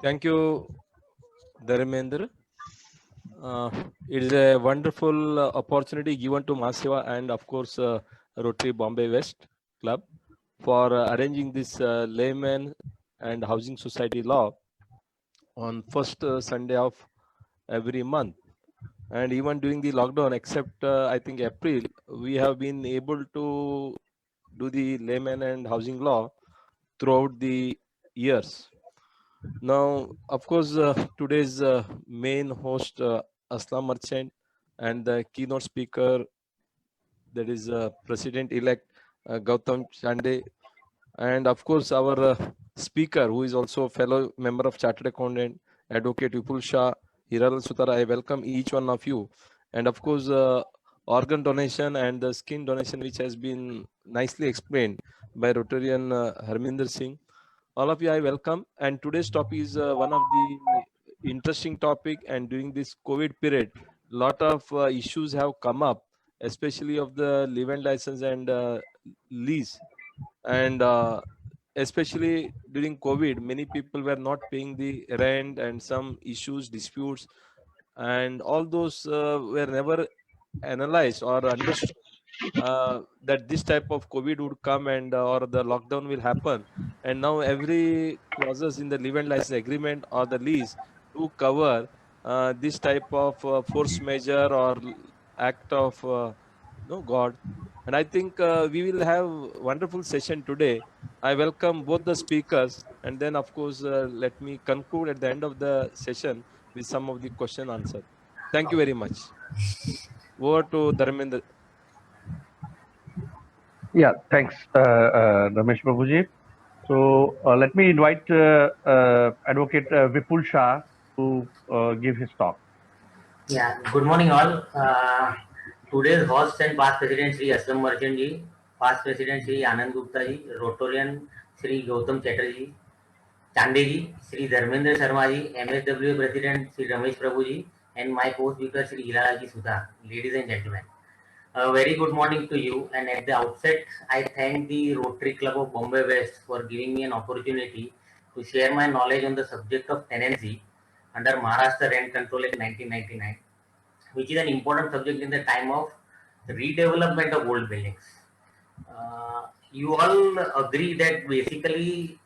Thank you, Dharmendra. Uh, it is a wonderful opportunity given to Mahaseva and, of course, Rotary Bombay West Club for arranging this layman and housing society law on first Sunday of every month. And even during the lockdown, except I think April, we have been able to do the layman and housing law throughout the years. Now, of course, today's main host, Aslam Merchant, and the keynote speaker, that is President-elect Gautam Chande, and of course, our speaker, who is also a fellow member of Chartered Accountant, Advocate Vipul Shah, Hiral Sutara. I welcome each one of you. And of course, organ donation and the skin donation, which has been nicely explained by Rotarian Harminder Singh. All of you, I welcome. And today's topic is one of the interesting topic. And during this COVID period, lot of issues have come up, especially of the live-in license and lease. And especially during COVID, many people were not paying the rent and some issues, disputes, and all those were never analyzed or understood that this type of COVID would come and or the lockdown will happen. And now every clauses in the live and license agreement or the lease to cover this type of force measure or act of no God. And I think we will have wonderful session today. I welcome both the speakers, and then of course let me conclude at the end of the session with some of the question answer. Thank you very much. Over to Dharmendra. Yeah, thanks, Ramesh Prabhuji. So let me invite Advocate Vipul Shah to give his talk. Yeah, good morning all. Today's host and past President Sri Aslam Merchant ji, past President Sri Anand Gupta ji, Rotarian Sri Gautam Chatterjee, Chande ji, Sri Dharmendra Sharma ji, MSW President Sri Ramesh Prabhu ji, and my co-speaker Sri Hilalaji Sudha. Ladies and gentlemen, a very good morning to you. And at the outset, I thank the Rotary Club of Bombay West for giving me an opportunity to share my knowledge on the subject of tenancy under Maharashtra Rent Control Act 1999, which is an important subject in the time of redevelopment of old buildings. You all agree that basically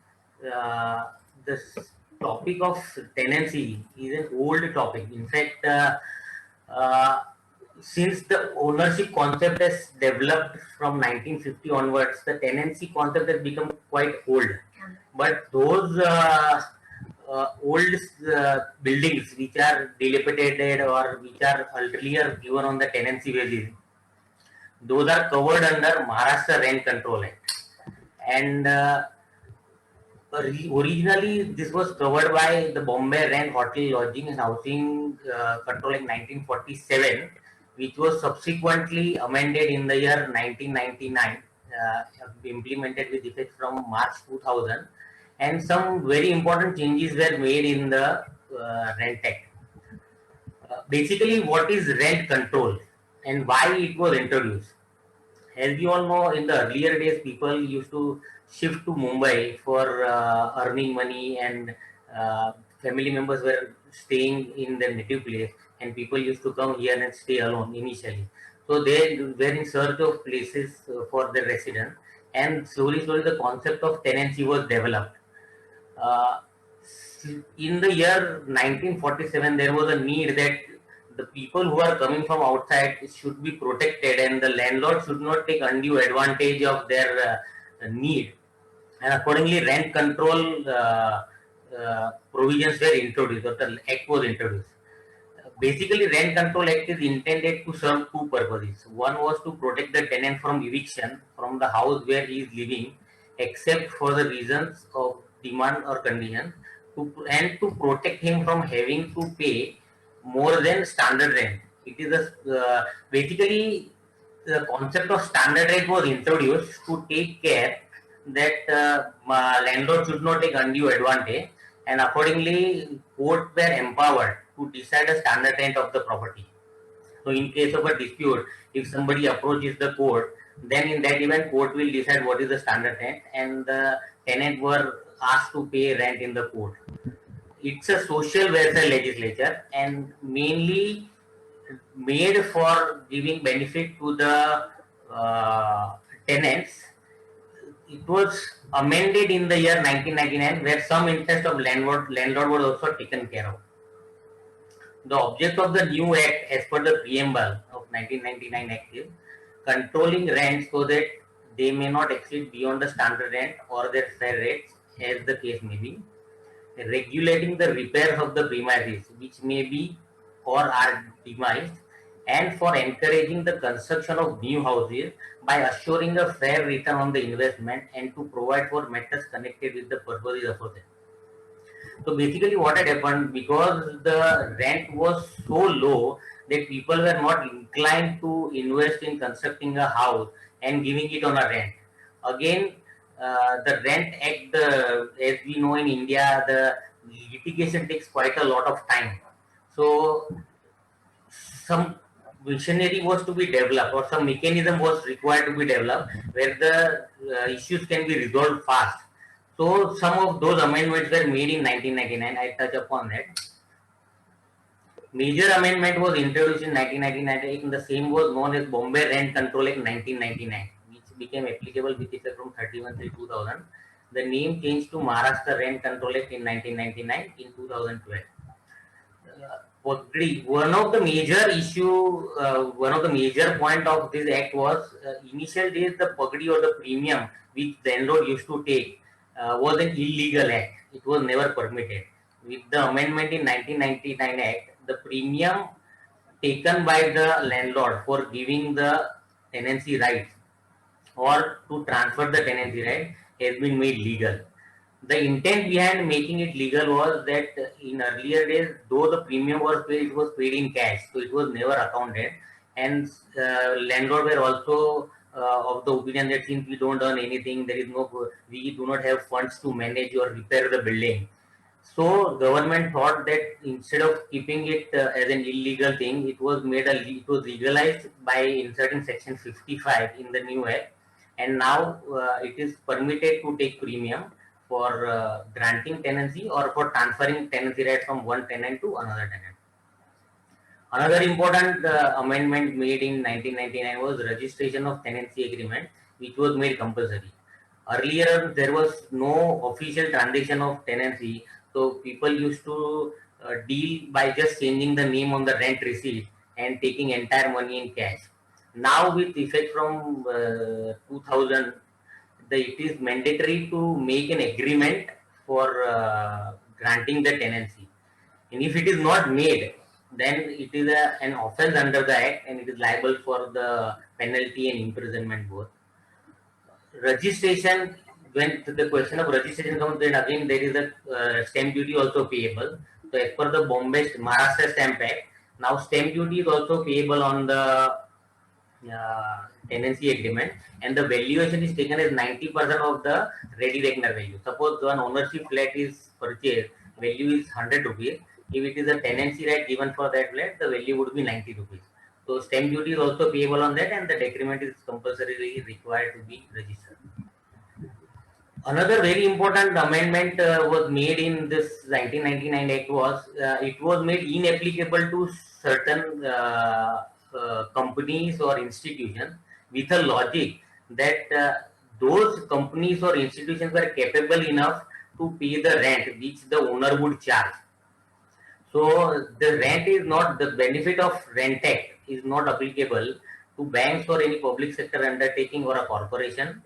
this topic of tenancy is an old topic. In fact, uh, since the ownership concept has developed from 1950 onwards, the tenancy concept has become quite old. But those old buildings which are dilapidated or which are earlier given on the tenancy basis, those are covered under Maharashtra Rent Control Act. And originally this was covered by the Bombay Rent Hotel Lodging and Housing Control Act 1947, which was subsequently amended in the year 1999, implemented with effect from March 2000, and some very important changes were made in the Rent Act. Basically, what is rent control and why it was introduced? As you all know, in the earlier days, people used to shift to Mumbai for earning money, and family members were staying in their native place, and people used to come here and stay alone initially. So they were in search of places for their residence, and slowly, slowly, the concept of tenancy was developed. Uh, in the year 1947, there was a need that the people who are coming from outside should be protected, and the landlord should not take undue advantage of their need. And accordingly, rent control provisions were introduced, or the act was introduced. Basically, Rent Control Act is intended to serve two purposes. One was to protect the tenant from eviction from the house where he is living, except for the reasons of demand or condition, and to protect him from having to pay more than standard rent. It is basically the concept of standard rent was introduced to take care that landlord should not take undue advantage, and accordingly courts were empowered to decide a standard rent of the property. So in case of a dispute, if somebody approaches the court, then in that event court will decide what is the standard rent, and the tenant were asked to pay rent in the court. it's a social welfare legislature and mainly made for giving benefit to the tenants. It was amended in the year 1999, where some interest of landlord was also taken care of. The object of the new act, as per the preamble of 1999 Act, is controlling rent so that they may not exceed beyond the standard rent or their fair rates, as the case may be. Regulating the repairs of the premises, which may be or are demised, and for encouraging the construction of new houses by assuring a fair return on the investment and to provide for matters connected with the purposes aforesaid. So basically what had happened, because the rent was so low that people were not inclined to invest in constructing a house and giving it on a rent. Again, the Rent Act, as we know in India, the litigation takes quite a lot of time. So some machinery was to be developed, or some mechanism was required to be developed where the issues can be resolved fast. So some of those amendments were made in 1999. I touch upon that. Major amendment was introduced in 1999, and the same was known as Bombay Rent Control Act 1999, which became applicable with effect from 31/3/2000. The name changed to Maharashtra Rent Control Act in 1999 in 2012. One of the major one of the major point of this act was initial days the pagdi or the premium which the landlord used to take was an illegal act. It was never permitted. With the amendment in 1999 Act, the premium taken by the landlord for giving the tenancy rights or to transfer the tenancy right has been made legal. The intent behind making it legal was that in earlier days, though the premium was paid, it was paid in cash, so it was never accounted. And landlord were also of the opinion that since we don't earn anything, we do not have funds to manage or repair the building. So government thought that instead of keeping it as an illegal thing, it was legalized by inserting section 55 in the new act, and now it is permitted to take premium for granting tenancy or for transferring tenancy rights from one tenant to another tenant. Another important amendment made in 1999 was registration of tenancy agreement, which was made compulsory. Earlier, there was no official transaction of tenancy, so people used to deal by just changing the name on the rent receipt and taking entire money in cash. Now, with effect from 2000, it is mandatory to make an agreement for granting the tenancy. And if it is not made, then it is an offense under the act and it is liable for the penalty and imprisonment both. Registration, when the question of registration comes, then again there is a stamp duty also payable. So as per the Maharashtra Stamp Act, now stamp duty is also payable on the tenancy agreement, and the valuation is taken as 90% of the ready reckoner value. Suppose one ownership flat is purchased, value is 100 rupees. If it is a tenancy right given for that flat, the value would be 90 rupees. So stamp duty is also payable on that, and the decrement is compulsorily required to be registered. Another very important amendment was made in this 1999 Act was it was made inapplicable to certain companies or institutions with a logic that those companies or institutions were capable enough to pay the rent which the owner would charge. So the rent is not, the benefit of Rent Act is not applicable to banks or any public sector undertaking or a corporation,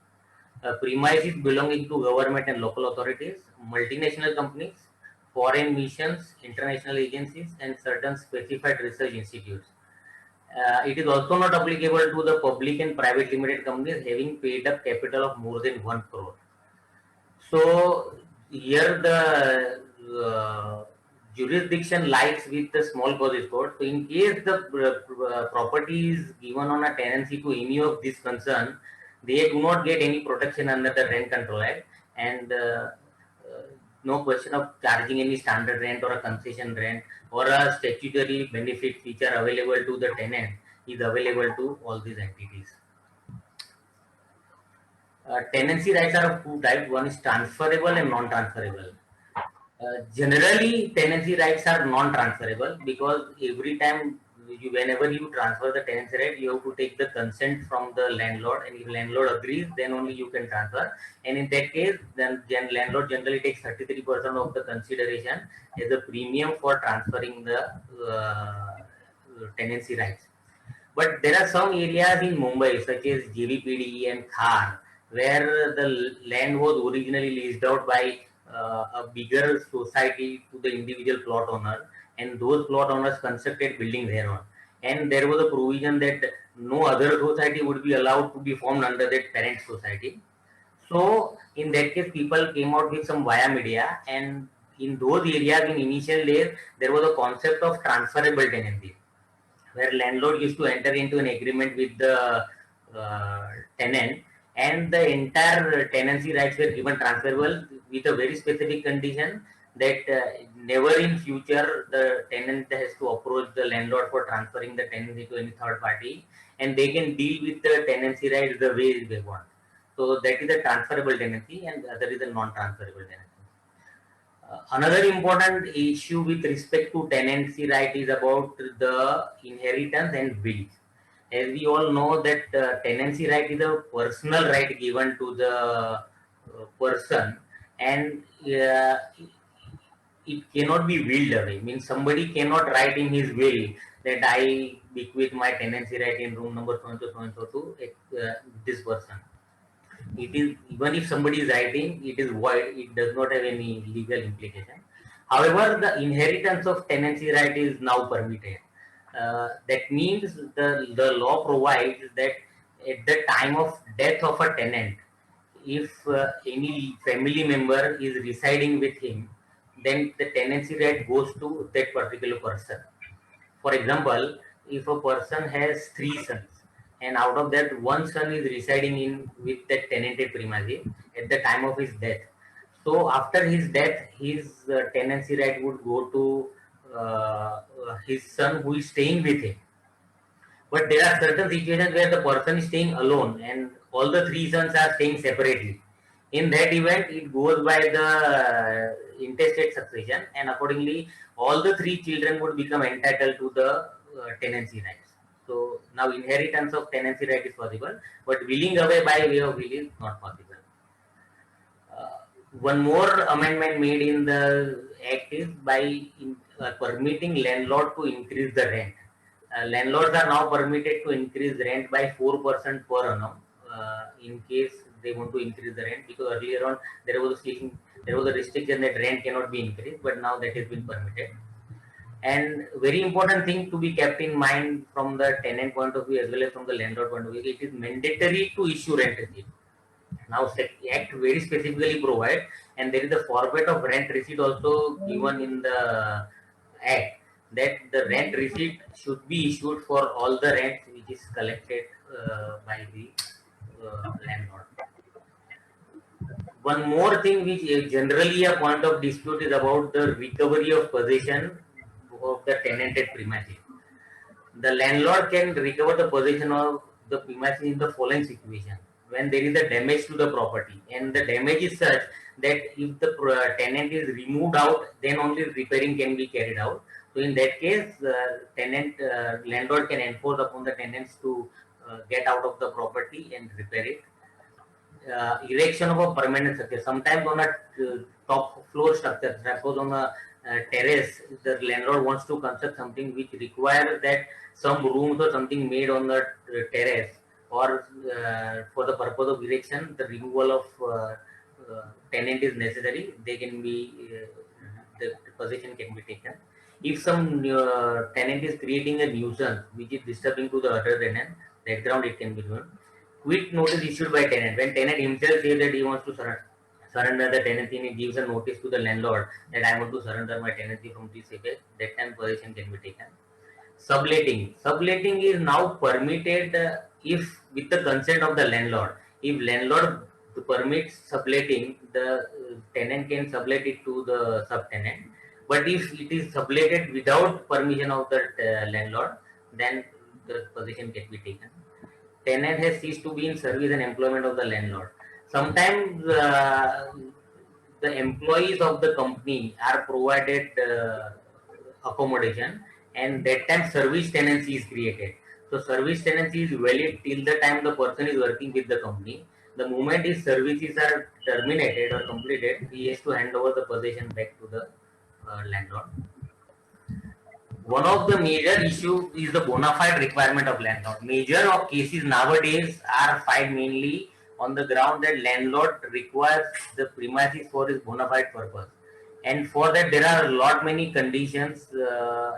premises belonging to government and local authorities, multinational companies, foreign missions, international agencies, and certain specified research institutes. It is also not applicable to the public and private limited companies having paid up capital of more than 1 crore. So here the jurisdiction lies with the small causes court. So in case the property is given on a tenancy to any of this concern, they do not get any protection under the Rent Control Act, and no question of charging any standard rent or a concession rent or a statutory benefit which are available to the tenant is available to all these entities. Tenancy rights are of two types. One is transferable and non-transferable. Generally, tenancy rights are non-transferable because every time whenever you transfer the tenancy right, you have to take the consent from the landlord, and if landlord agrees, then only you can transfer. And in that case, then landlord generally takes 33% of the consideration as a premium for transferring the tenancy rights. But there are some areas in Mumbai, such as JVPD and Khar, where the land was originally leased out by a bigger society to the individual plot owner, and those plot owners constructed buildings thereon. And there was a provision that no other society would be allowed to be formed under that parent society. So in that case, people came out with some via media, and in those areas in initial days, there was a concept of transferable tenancy where landlord used to enter into an agreement with the tenant, and the entire tenancy rights were given transferable with a very specific condition that never in future the tenant has to approach the landlord for transferring the tenancy to any third party, and they can deal with the tenancy rights the way they want. So that is a transferable tenancy, and the other is a non-transferable tenancy. Another important issue with respect to tenancy right is about the inheritance and wills. As we all know that tenancy right is a personal right given to the person, and it cannot be willed away. Means somebody cannot write in his will that I bequeath my tenancy right in room number so and so to this person. It is, even if somebody is writing, it is void, it does not have any legal implication. However, the inheritance of tenancy right is now permitted. That means the law provides that at the time of death of a tenant, if any family member is residing with him, then the tenancy right goes to that particular person. For example, if a person has 3 sons, and out of that one son is residing in with that tenanted premises at the time of his death. So after his death, his tenancy right would go to his son who is staying with him. But there are certain situations where the person is staying alone and all the 3 sons are staying separately. In that event, it goes by the intestate succession, and accordingly, all the 3 children would become entitled to the tenancy rights. So now inheritance of tenancy right is possible, but willing away by way of will is not possible. One more amendment made in the act is by permitting landlord to increase the rent. Landlords are now permitted to increase rent by 4% per annum in case they want to increase the rent, because earlier on there was a restriction that rent cannot be increased, but now that has been permitted. And very important thing to be kept in mind from the tenant point of view as well as from the landlord point of view, it is mandatory to issue rent receipt. Now Act very specifically provide, and there is a format of rent receipt also given in the Act, that the rent receipt should be issued for all the rent which is collected by the landlord. One more thing which is generally a point of dispute is about the recovery of possession of the tenanted premises. The landlord can recover the possession of the premises in the following situation: when there is a damage to the property, and the damage is such that if the tenant is removed out, then only repairing can be carried out. So in that case, landlord can enforce upon the tenants to get out of the property and repair it. Erection of a permanent structure. Sometimes on a top floor structure, suppose on a terrace, the landlord wants to construct something which requires that some rooms or something made on the terrace, or for the purpose of erection, the removal of tenant is necessary. They can be the possession can be taken. If some tenant is creating a nuisance which is disturbing to the other tenant, background it can be done. Quit notice issued by tenant. When tenant himself says that he wants to surrender the tenancy, and he gives a notice to the landlord that I want to surrender my tenancy from this effect, that time possession can be taken. Subletting. Subletting is now permitted if with the consent of the landlord. If landlord permits subletting, the tenant can sublet it to the subtenant. But if it is subletted without permission of the landlord, then the possession can be taken. Tenant has ceased to be in service and employment of the landlord. Sometimes the employees of the company are provided accommodation, and that time service tenancy is created. So service tenancy is valid till the time the person is working with the company. The moment his services are terminated or completed, he has to hand over the possession back to the landlord. One of the major issues is the bona fide requirement of landlord. Major of cases nowadays are filed mainly on the ground that landlord requires the premises for his bona fide purpose. And for that there are a lot many conditions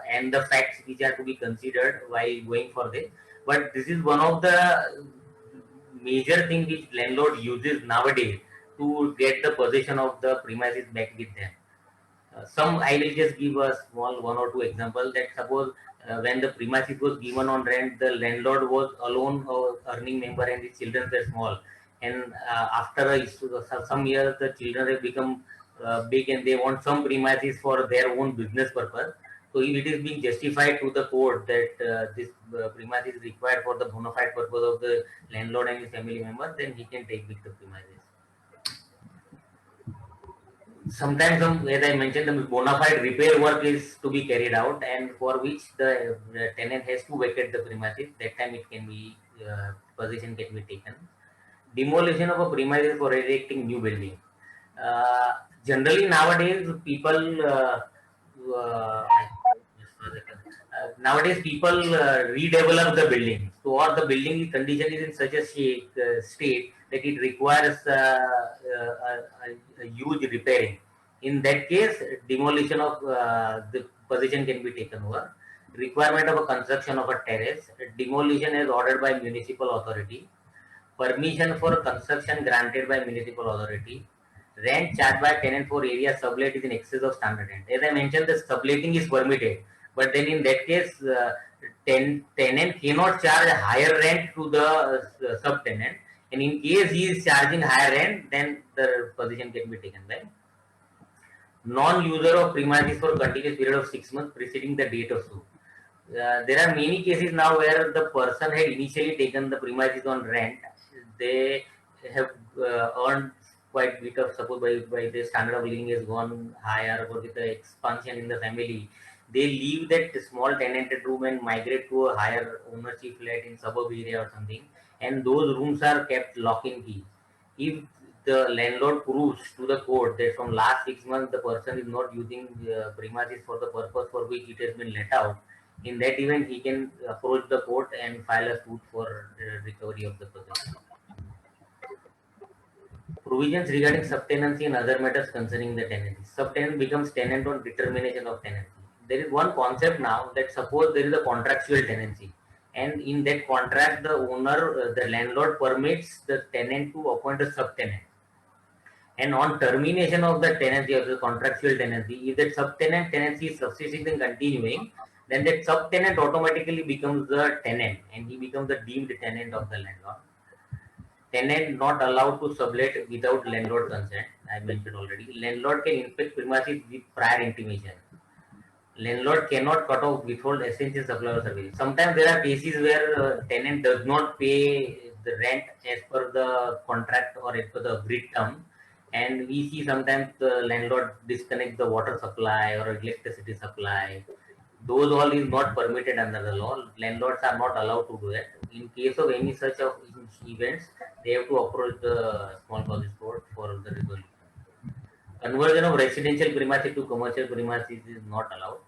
and the facts which are to be considered while going for this. But this is one of the major thing which landlord uses nowadays to get the possession of the premises back with them. Some I will just give a small one or two examples. That suppose when the premises was given on rent, the landlord was alone earning member and his children were small, and after some years the children have become big and they want some premises for their own business purpose. So if it is being justified to the court that this premise is required for the bona fide purpose of the landlord and his family member, then he can take with the premises. Sometimes, as I mentioned, the bona fide repair work is to be carried out, and for which the tenant has to vacate the premises. That time it can be possession can be taken. Demolition of a premises for erecting new building. Generally nowadays people redevelop the building. So or the building condition is in such a state that it requires a huge repairing. In that case, demolition of the possession can be taken over. Requirement of a construction of a terrace. Demolition is ordered by municipal authority. Permission for construction granted by municipal authority. Rent charged by tenant for area sublet is in excess of standard rent. As I mentioned, the subletting is permitted, but then in that case, tenant cannot charge higher rent to the subtenant, and in case he is charging higher rent, then the position can be taken by non-user of premises for continuous period of 6 months preceding the date of suit. There are many cases now where the person had initially taken the premises on rent. They have earned quite bit of support by the standard of living has gone higher, or with the expansion in the family. They leave that small tenanted room and migrate to a higher ownership flat in suburb area or something, and those rooms are kept lock and key. If the landlord proves to the court that from last 6 months the person is not using premises for the purpose for which it has been let out, in that event he can approach the court and file a suit for recovery of the possession. Provisions regarding subtenancy and other matters concerning the tenancy. Subtenant becomes tenant on determination of tenancy. There is one concept now that suppose there is a contractual tenancy, and in that contract the owner, the landlord permits the tenant to appoint a subtenant. And on termination of the tenancy of the contractual tenancy, if that subtenant tenancy is subsisting and continuing, then that subtenant automatically becomes the tenant and he becomes the deemed tenant of the landlord. Tenant not allowed to sublet without landlord consent. I mentioned already. Landlord can inspect premises with prior intimation. Landlord cannot cut off, withhold essential supply or service. Sometimes there are cases where tenant does not pay the rent as per the contract or as per the agreed term, and we see sometimes the landlord disconnect the water supply or electricity supply. Those all is not permitted under the law. Landlords are not allowed to do that. In case of any such of events, they have to approach the small causes court for the resolution. Conversion of residential premises to commercial premises is not allowed.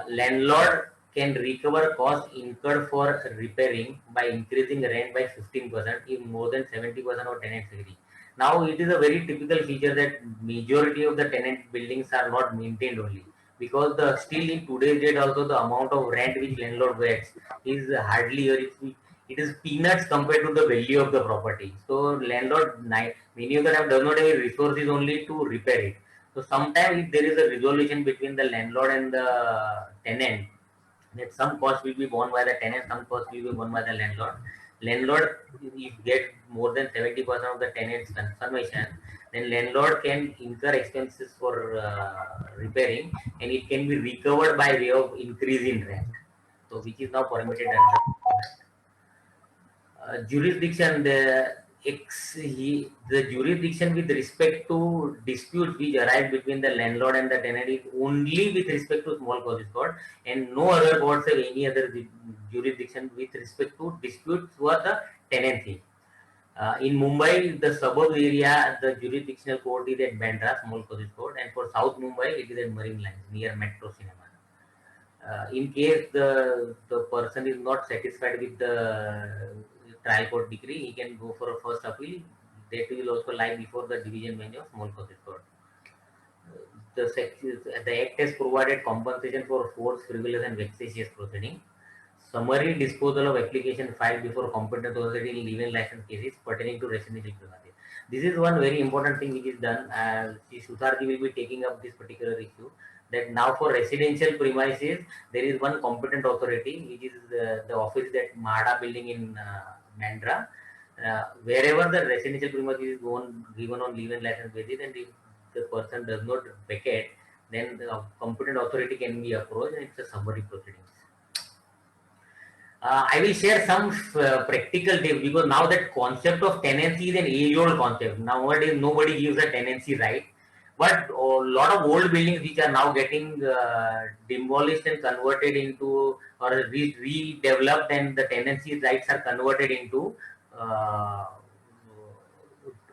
Landlord can recover costs incurred for repairing by increasing rent by 15% if more than 70% of tenants agree. Now it is a very typical feature that majority of the tenant buildings are not maintained only, because the still in today's date also the amount of rent which landlord gets is hardly, or it is peanuts compared to the value of the property. So landlord many of the time does not have resources only to repair it. So sometimes if there is a resolution between the landlord and the tenant, that some cost will be borne by the tenant, some cost will be borne by the landlord. Landlord, if get more than 70% of the tenant's confirmation, then landlord can incur expenses for repairing, and it can be recovered by way of increase in rent. So which is now permitted under jurisdiction. the jurisdiction with respect to disputes which arise between the landlord and the tenant is only with respect to small causes court, and no other courts have any other jurisdiction with respect to disputes for the tenancy. In Mumbai, the suburb area, the jurisdictional court is at Bandra, small causes court, and for South Mumbai, it is at Marine Lines near Metro Cinema. In case the person is not satisfied with the trial court decree, he can go for a first appeal. That will also lie before the division bench of small causes court. The Act has provided compensation for forced, frivolous, and vexatious proceeding. Summary disposal of application filed before competent authority in legal license cases pertaining to residential premises. This is one very important thing which is done. Susarji will be taking up this particular issue. That now for residential premises, there is one competent authority, which is the office that Mahada building in Bandra. Wherever the residential premises is given on legal license basis, and if the person does not vacate, then the competent authority can be approached, and it's a summary proceedings. I will share some practical tips, because now that concept of tenancy is an age-old concept. Nowadays, nobody gives a tenancy right, but a lot of old buildings which are now getting demolished and converted into, or redeveloped, and the tenancy rights are converted into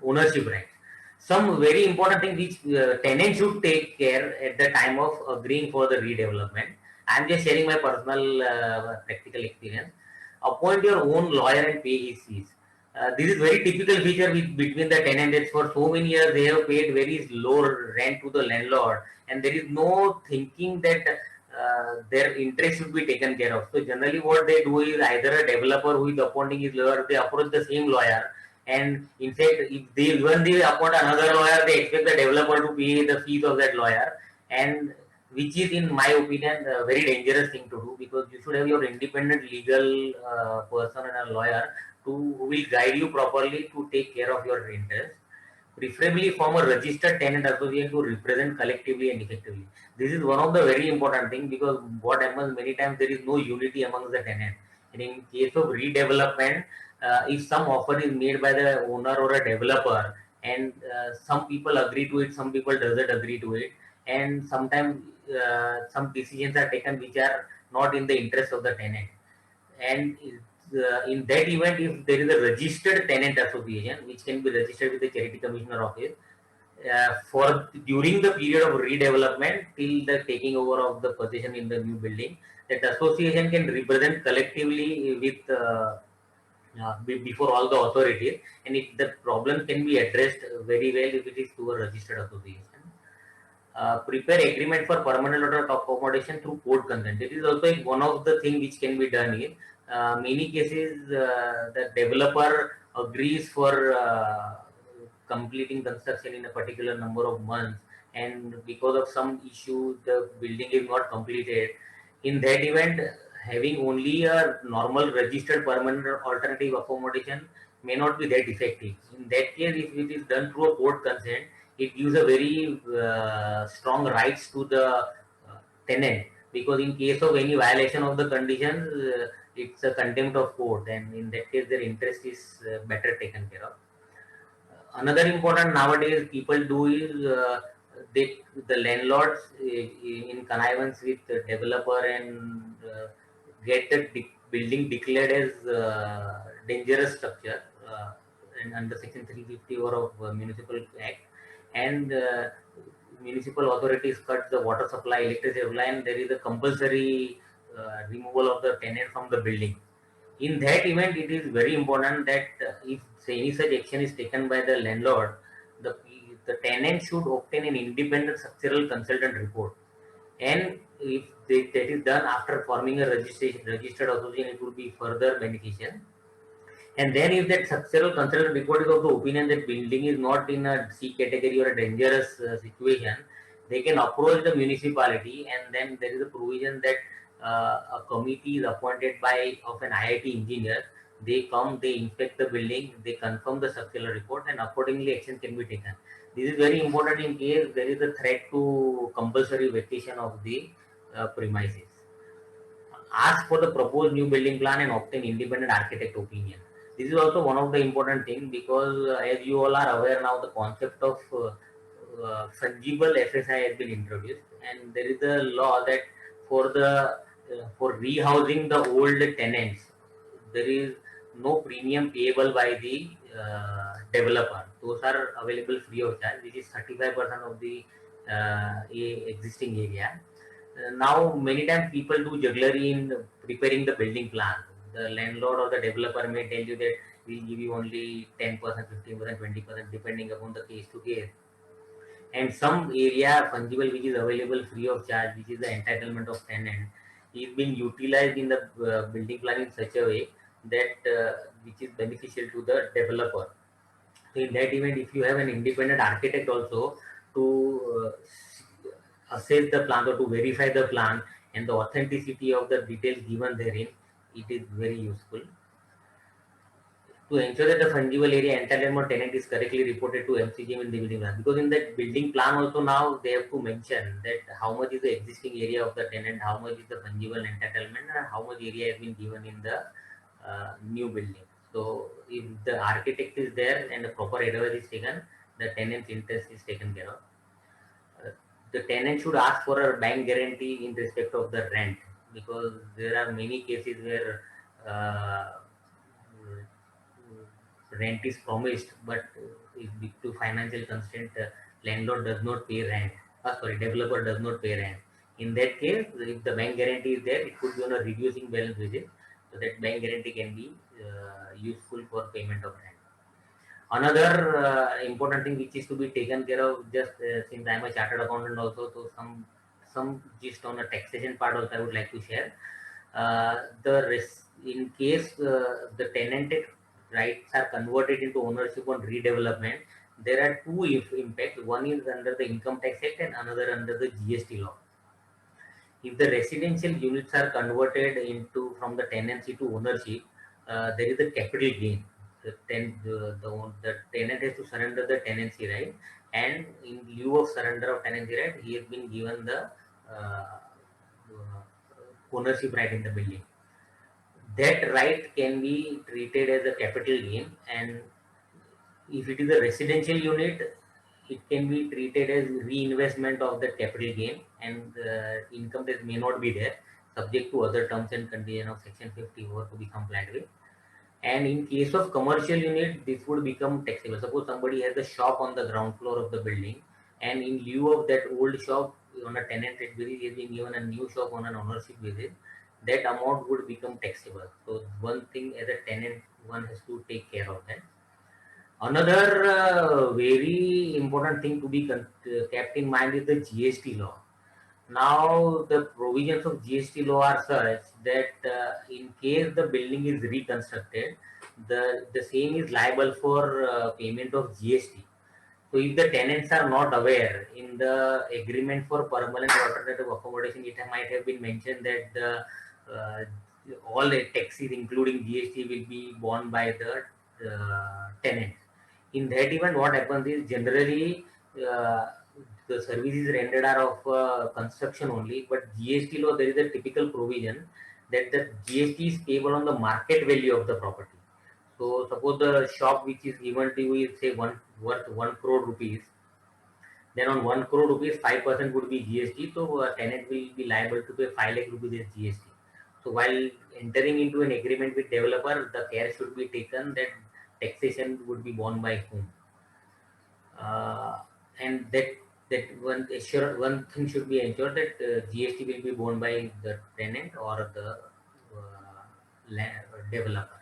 ownership rights. Some very important thing which tenants should take care at the time of agreeing for the redevelopment. I am just sharing my personal practical experience. Appoint your own lawyer and pay his fees. This is very typical feature between the tenants. For so many years, they have paid very low rent to the landlord, and there is no thinking that their interest should be taken care of. So generally, what they do is either a developer who is appointing his lawyer, they approach the same lawyer, and in fact, if when they appoint another lawyer, they expect the developer to pay the fees of that lawyer, and which is, in my opinion, a very dangerous thing to do, because you should have your independent legal person and a lawyer who will guide you properly to take care of your interests. Preferably form a registered tenant association to represent collectively and effectively. This is one of the very important things, because what happens many times, there is no unity amongst the tenants. And in case of redevelopment, if some offer is made by the owner or a developer, and some people agree to it, some people doesn't agree to it, and sometimes some decisions are taken which are not in the interest of the tenant. And in that event, if there is a registered tenant association, which can be registered with the charity commissioner office, for during the period of redevelopment till the taking over of the possession in the new building, that association can represent collectively with before all the authorities, and if the problem can be addressed very well if it is through a registered association. Prepare agreement for permanent order of accommodation through court consent. It is also one of the things which can be done here. Many cases, the developer agrees for completing construction in a particular number of months, and because of some issue, the building is not completed. In that event, having only a normal registered permanent alternative accommodation may not be that effective. In that case, if it is done through a court consent, it gives a very strong rights to the tenant, because in case of any violation of the conditions, it's a contempt of court, and in that case their interest is better taken care of. Another important nowadays people do is the landlords in connivance with the developer and get the building declared as dangerous structure and under section 350 of Municipal Act, and municipal authorities cut the water supply, electricity supply, and there is a compulsory removal of the tenant from the building. In that event, it is very important that if any such action is taken by the landlord, the tenant should obtain an independent structural consultant report, and if that is done after forming a registered association, it would be further beneficial. And then if that structural consultant report is of the opinion that building is not in a C category or a dangerous situation, they can approach the municipality, and then there is a provision that a committee is appointed of an IIT engineer. They come, they inspect the building, they confirm the structural report, and accordingly action can be taken. This is very important in case there is a threat to compulsory vacation of the premises. Ask for the proposed new building plan and obtain independent architect opinion. This is also one of the important things, because as you all are aware now, the concept of fungible FSI has been introduced, and there is a law that for the for rehousing the old tenants, there is no premium payable by the developer. Those are available free of charge, which is 35% of the existing area. Now, many times people do jugglery in preparing the building plan. The landlord or the developer may tell you that we'll give you only 10%, 15%, 20%, depending upon the case to case. And some area fungible which is available free of charge, which is the entitlement of tenant, is being utilized in the building plan in such a way that which is beneficial to the developer. So in that event, if you have an independent architect also to assess the plan or to verify the plan and the authenticity of the details given therein, it is very useful. To ensure that the fungible area entitlement tenant is correctly reported to MCGM in the building plan. Because in that building plan also now they have to mention that how much is the existing area of the tenant, how much is the fungible entitlement, and how much area has been given in the new building. So if the architect is there and the proper advice is taken, the tenant's interest is taken care of. The tenant should ask for a bank guarantee in respect of the rent, because there are many cases where rent is promised, but if due to financial constraint, landlord does not pay rent. Developer does not pay rent. In that case, if the bank guarantee is there, it could be on a reducing balance basis, so that bank guarantee can be useful for payment of rent. Another important thing which is to be taken care of, just since I am a chartered accountant also, so some gist on the taxation part also I would like to share. In case the tenanted rights are converted into ownership on redevelopment, there are two impacts. One is under the Income Tax Act and another under the GST law. If the residential units are converted into from the tenancy to ownership, there is a capital gain. The tenant has to surrender the tenancy right, and in lieu of surrender of tenancy right, he has been given the ownership right in the building. That right can be treated as a capital gain, and if it is a residential unit, it can be treated as reinvestment of the capital gain, and income tax may not be there, subject to other terms and conditions of Section 54 to be complied with. And in case of commercial unit, this would become taxable. Suppose somebody has a shop on the ground floor of the building, and in lieu of that old shop on a tenant rate basis, he has been given a new shop on an ownership basis, that amount would become taxable. So one thing as a tenant, one has to take care of that. Another very important thing to be kept in mind is the GST law. Now, the provisions of GST law are such that in case the building is reconstructed, the same is liable for payment of GST. So, if the tenants are not aware, in the agreement for permanent alternative accommodation, it might have been mentioned that the all the taxes, including GST, will be borne by the tenant. In that event, what happens is generally the services rendered are of construction only, but GST law, there is a typical provision that the GST is payable on the market value of the property. So suppose the shop which is given to you is say worth 1 crore rupees, then on 1 crore rupees 5% would be GST, so a tenant will be liable to pay 5 lakh rupees as GST. So while entering into an agreement with developer, the care should be taken that taxation would be borne by whom. And that one thing should be ensured that GST will be borne by the tenant or the developer.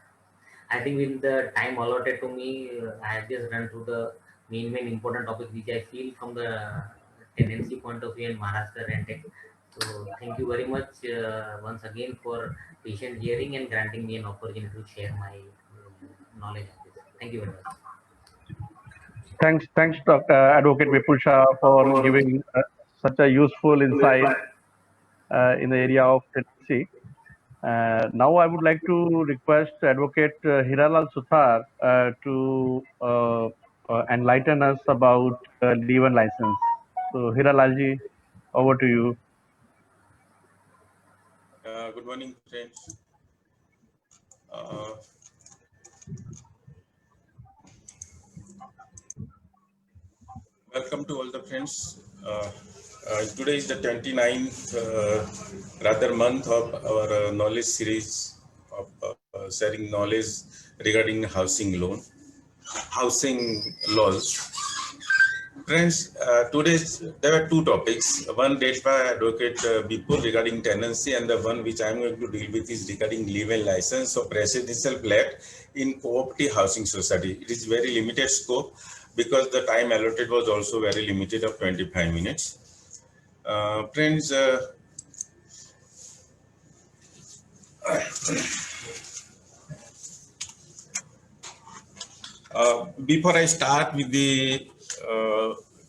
I think in the time allotted to me, I have just run through the main important topics which I feel from the tenancy point of view in Maharashtra rent tax. So thank you very much once again for patient hearing and granting me an opportunity to share my knowledge on this. Thank you very much. Thanks, Dr. Advocate Vipul Shah, for giving such a useful insight in the area of tenancy. Now, I would like to request Advocate Hiralal Suthar to enlighten us about D1 license. So, Hiralalji, over to you. Good morning, friends. Welcome to all the friends. Today is the 29th rather month of our knowledge series of sharing knowledge regarding housing laws. Friends, today there are two topics. One raised by Advocate Bipul regarding tenancy, and the one which I am going to deal with is regarding leave-in license of residential flat in cooperative housing society. It is very limited scope because the time allotted was also very limited of 25 minutes. Friends, before I start with the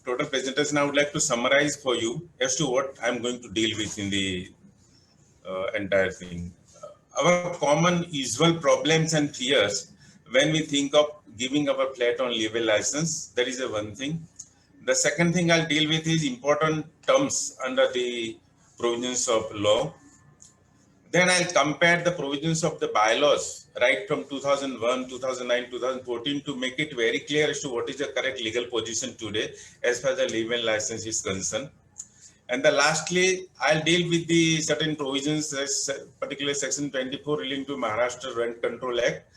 total presentation, I would like to summarize for you as to what I'm going to deal with in the entire thing. Our common usual problems and fears when we think of giving our flat on leave-in license, that is the one thing. The second thing I'll deal with is important terms under the provisions of law. Then I'll compare the provisions of the bylaws right from 2001, 2009, 2014 to make it very clear as to what is the correct legal position today as far as the leave-in license is concerned. And lastly, I'll deal with the certain provisions, particularly Section 24 relating to Maharashtra Rent Control Act,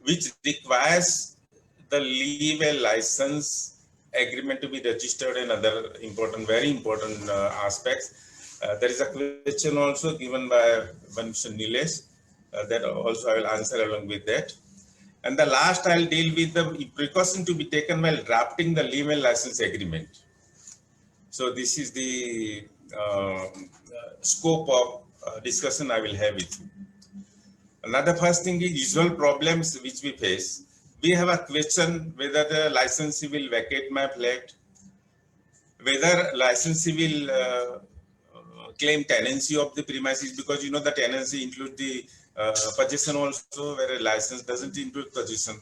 which requires the leave-in license agreement to be registered and other important, very important aspects. There is a question also given by Mr. Nilesh that also I will answer along with that. And the last I'll deal with the precaution to be taken while drafting the leave-in license agreement. So this is the scope of discussion I will have with you. Another first thing is usual problems which we face. We have a question whether the licensee will vacate my flat, whether licensee will claim tenancy of the premises, because you know the tenancy includes the possession also, where a license doesn't include possession.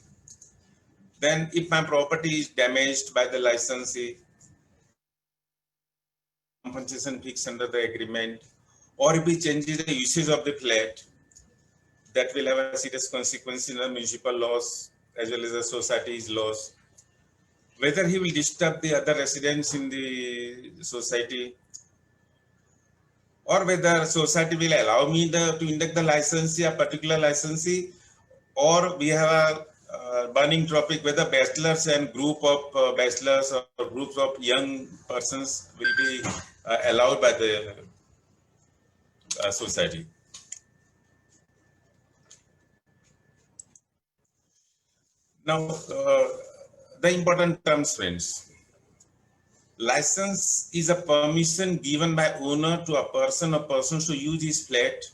Then if my property is damaged by the licensee, compensation fixed under the agreement, or if he changes the usage of the flat, that will have a serious consequence in the municipal laws as well as the society's laws. Whether he will disturb the other residents in the society, or whether society will allow me to induct the licensee, a particular licensee, or we have a burning topic whether bachelors and group of bachelors or groups of young persons will be allowed by the society. Now, the important terms, friends. License is a permission given by owner to a person or persons to use his flat.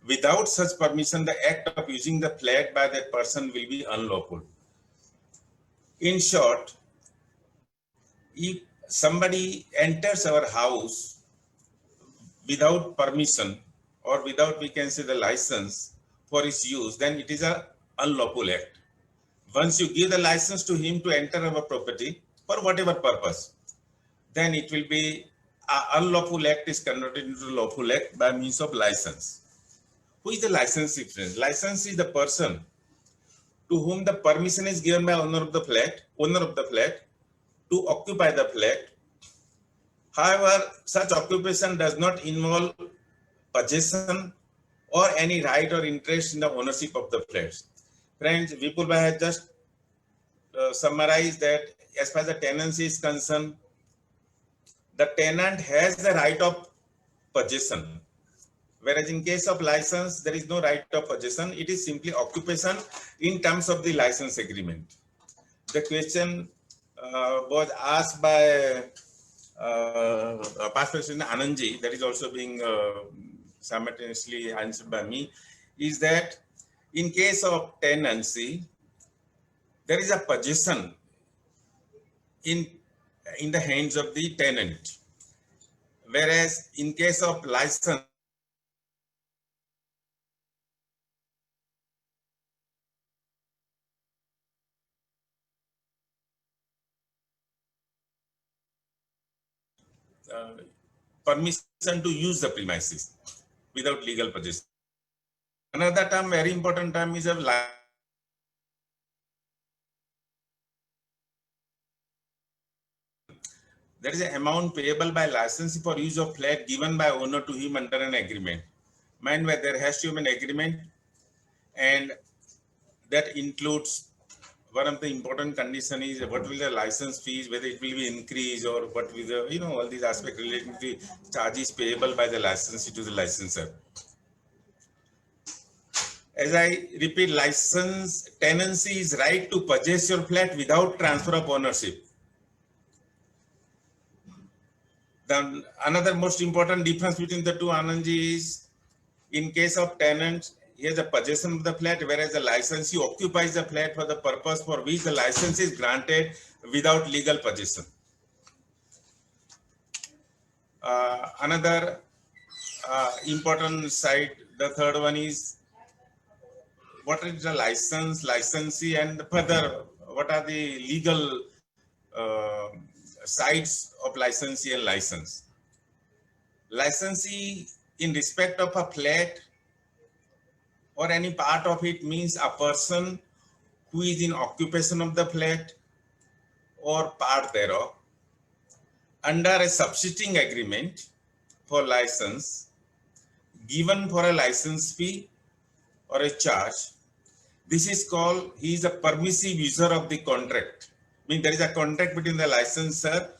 Without such permission, the act of using the flat by that person will be unlawful. In short, if somebody enters our house without permission or without, we can say, the license for his use, then it is an unlawful act. Once you give the license to him to enter our property for whatever purpose, then it will be an unlawful act is converted into lawful act by means of license. Who is the licensee, friends? Licensee is the person to whom the permission is given by owner of the flat to occupy the flat. However, such occupation does not involve possession or any right or interest in the ownership of the flats. Friends, Vipul Bhai has just summarized that as far as the tenancy is concerned, the tenant has the right of possession. Whereas in case of license, there is no right of possession. It is simply occupation in terms of the license agreement. The question was asked by past President Anandji, that is also being simultaneously answered by me, is that in case of tenancy, there is a possession in the hands of the tenant. Whereas in case of license, permission to use the premises without legal possession. Another term, very important term, is a there is an amount payable by licensee for use of flat given by owner to him under an agreement. Mind where there has to be an agreement, and that includes one of the important condition is what will the license fees, whether it will be increased or what will the, all these aspects relating to charges payable by the licensee to the licensor. As I repeat, license tenancy is right to purchase your flat without transfer of ownership. Then another most important difference between the two, Anandji, is in case of tenants, he has a possession of the flat, whereas the licensee occupies the flat for the purpose for which the license is granted without legal possession. Another important side, the third one is what is the license, licensee, and further what are the legal sides of licensee and license. Licensee in respect of a flat or any part of it means a person who is in occupation of the flat or part thereof under a subsisting agreement for license given for a license fee or a charge. This is called, he is a permissive user of the contract. I mean, there is a contract between the licensor,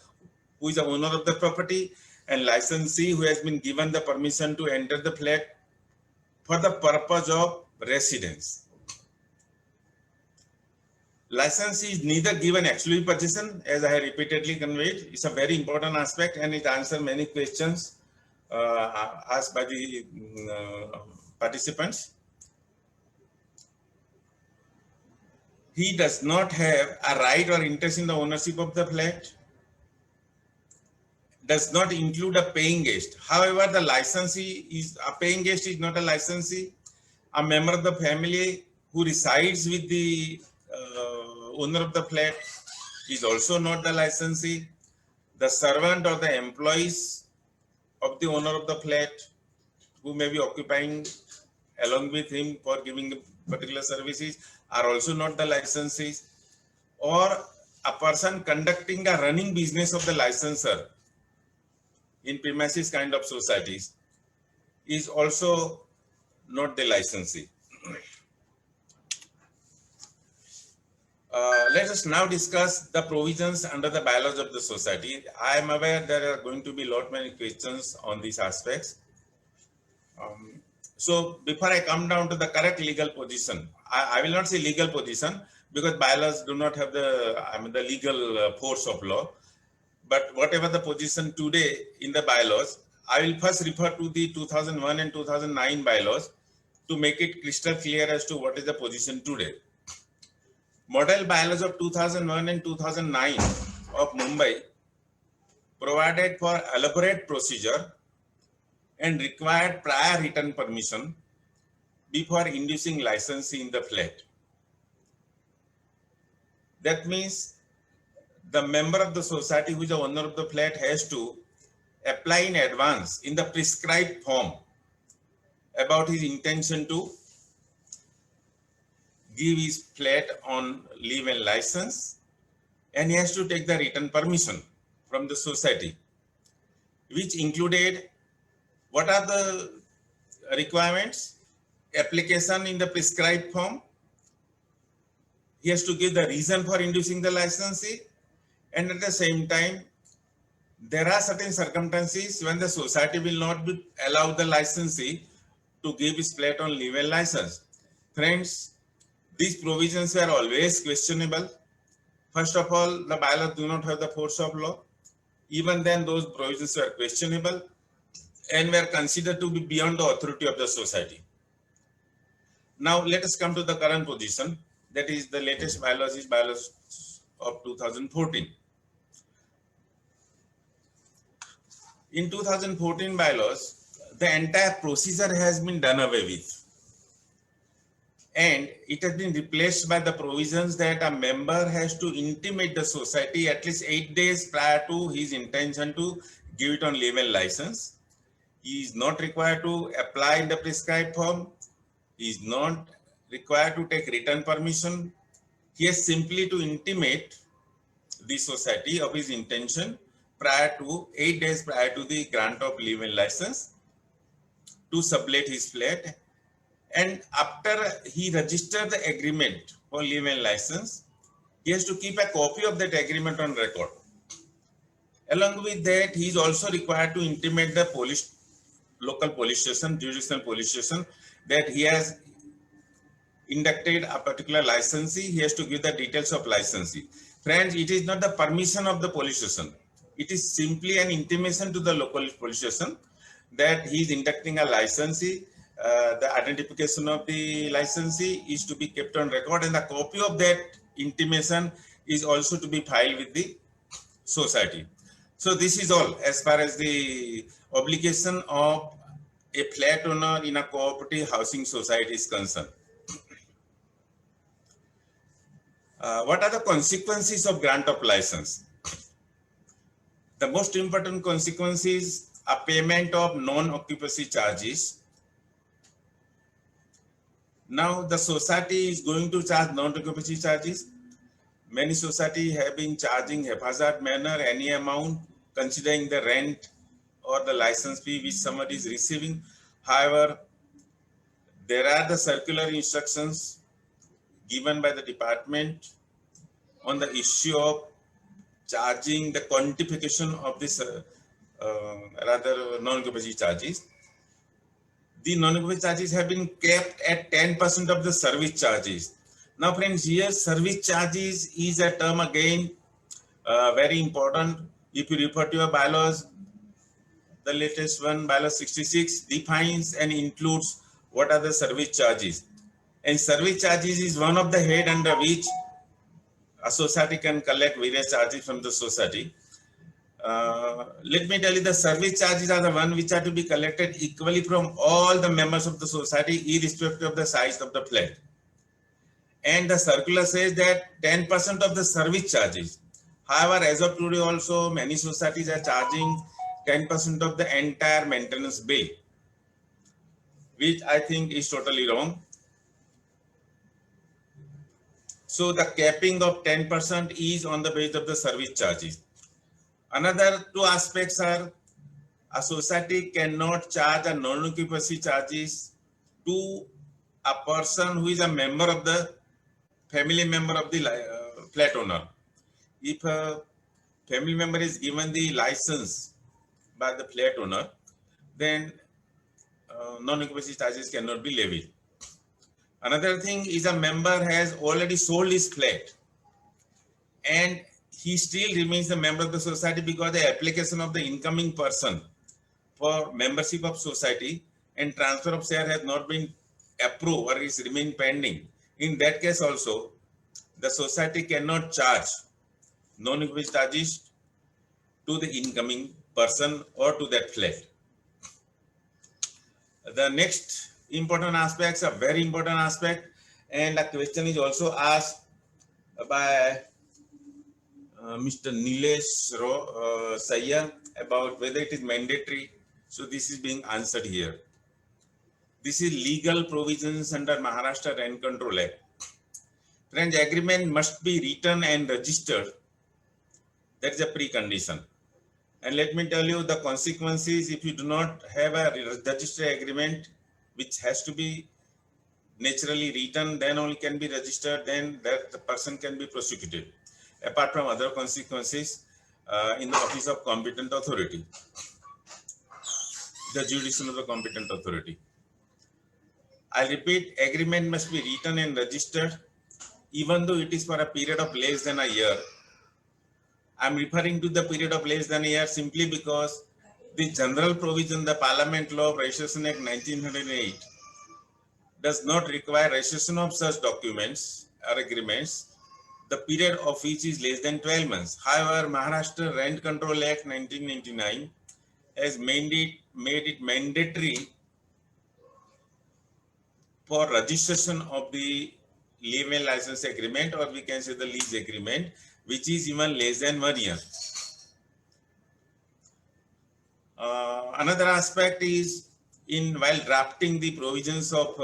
who is the owner of the property, and licensee, who has been given the permission to enter the flat for the purpose of residence. License is neither given exclusive possession, as I have repeatedly conveyed. It's a very important aspect, and it answers many questions asked by the participants. He does not have a right or interest in the ownership of the flat. Does not include a paying guest. However, the licensee is a paying guest is not a licensee. A member of the family who resides with the owner of the flat is also not the licensee. The servant or the employees of the owner of the flat who may be occupying along with him for giving particular services are also not the licensees. Or a person conducting a running business of the licensor in premises kind of societies is also not the licensee. Let us now discuss the provisions under the bylaws of the society. I am aware there are going to be many questions on these aspects. So before I come down to the correct legal position, I will not say legal position because bylaws do not have the legal force of law. But whatever the position today in the bylaws, I will first refer to the 2001 and 2009 bylaws to make it crystal clear as to what is the position today. Model bylaws of 2001 and 2009 of Mumbai provided for elaborate procedure and required prior written permission before inducing licensee in the flat. That means the member of the society who is the owner of the flat has to apply in advance in the prescribed form about his intention to give his flat on leave and license, and he has to take the written permission from the society, which included what are the requirements? Application in the prescribed form. He has to give the reason for inducing the licensee, and at the same time, there are certain circumstances when the society will not allow the licensee to give his flat on leave and license. Friends, these provisions were always questionable. First of all, the bylaws do not have the force of law. Even then, those provisions were questionable and were considered to be beyond the authority of the society. Now, let us come to the current position. That is the latest bylaws is bylaws of 2014. In 2014 bylaws, the entire procedure has been done away with. And it has been replaced by the provisions that a member has to intimate the society at least 8 days prior to his intention to give it on leave and license. He is not required to apply in the prescribed form. He is not required to take written permission. He has simply to intimate the society of his intention 8 days prior to the grant of live-in license to sublet his flat. And after he registered the agreement for live-in license, he has to keep a copy of that agreement on record. Along with that, he is also required to intimate the local police station, jurisdictional police station, that he has inducted a particular licensee. He has to give the details of licensee. Friends, it is not the permission of the police station. It is simply an intimation to the local police station that he is inducting a licensee. The identification of the licensee is to be kept on record, and the copy of that intimation is also to be filed with the society. So this is all as far as the obligation of a flat owner in a cooperative housing society is concerned. What are the consequences of grant of license? The most important consequence is a payment of non-occupancy charges. Now the society is going to charge non-occupancy charges. Many societies have been charging haphazard manner any amount considering the rent or the license fee which somebody is receiving. However, there are the circular instructions given by the department on the issue of charging the quantification of this rather non-occupancy charges. The non-occupancy charges have been kept at 10% of the service charges. Now friends, here service charges is a term again very important. If you refer to your bylaws, the latest one, bylaw 66, defines and includes what are the service charges. And service charges is one of the head under which a society can collect various charges from the society. Let me tell you, the service charges are the one which are to be collected equally from all the members of the society, irrespective of the size of the flat. And the circular says that 10% of the service charges. However, as of today also, many societies are charging 10% of the entire maintenance bill, which I think is totally wrong. So the capping of 10% is on the basis of the service charges. Another two aspects are a society cannot charge a non-occupancy charges to a person who is a member of the family member of the flat owner. If a family member is given the license by the flat owner, then non-occupancy charges cannot be levied. Another thing is a member has already sold his flat and he still remains a member of the society because the application of the incoming person for membership of society and transfer of share has not been approved or is remain pending. In that case also, the society cannot charge non-occupancy charges to the incoming person or to that flat. The next important aspects, a very important aspect, and a question is also asked by Mr. Nilesh Sayya about whether it is mandatory. So this is being answered here. This is legal provisions under Maharashtra Rent Control Act. Friends, agreement must be written and registered. That is a precondition. And let me tell you the consequences if you do not have a registered agreement, which has to be naturally written, then only can be registered, then that the person can be prosecuted. Apart from other consequences in the office of competent authority, the jurisdiction of the competent authority. I repeat, agreement must be written and registered, even though it is for a period of less than a year. I'm referring to the period of less than a year simply because the general provision, the Parliament Law of Registration Act 1908, does not require registration of such documents or agreements, the period of which is less than 12 months. However, Maharashtra Rent Control Act 1999 has made it mandatory for registration of the live-in license agreement, or we can say the lease agreement, which is even less than 1 year. Another aspect is while drafting the provisions of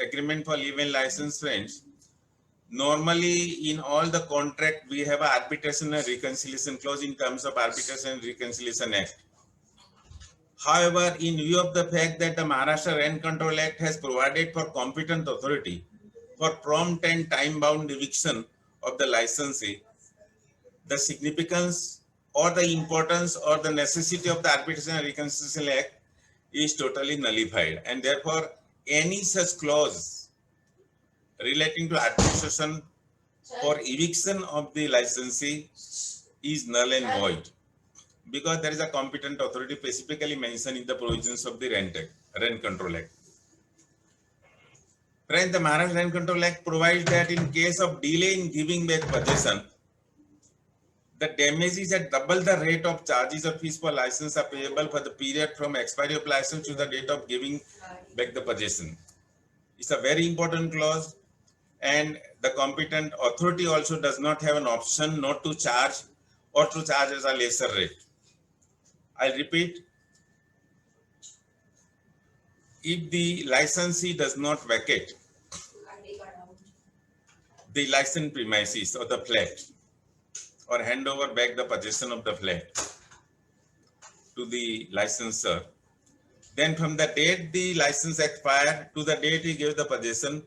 agreement for live-in license, friends, normally in all the contract, we have an arbitration and reconciliation clause in terms of Arbitration and Reconciliation Act. However, in view of the fact that the Maharashtra Rent Control Act has provided for competent authority for prompt and time-bound eviction of the licensee, the significance or the importance or the necessity of the Arbitration and Reconciliation Act is totally nullified, and therefore any such clause relating to arbitration for eviction of the licensee is null and void, because there is a competent authority specifically mentioned in the provisions of the Rent Control Act. Friends, the Maharashtra Rent Control Act provides that in case of delay in giving back possession, the damages at double the rate of charges or fees for license are payable for the period from expiry of license to the date of giving back the possession. It's a very important clause, and the competent authority also does not have an option not to charge or to charge as a lesser rate. I'll repeat. If the licensee does not vacate the licensed premises or the flat, or hand over back the possession of the flat to the licensor, then from the date the license expired to the date he gave the possession,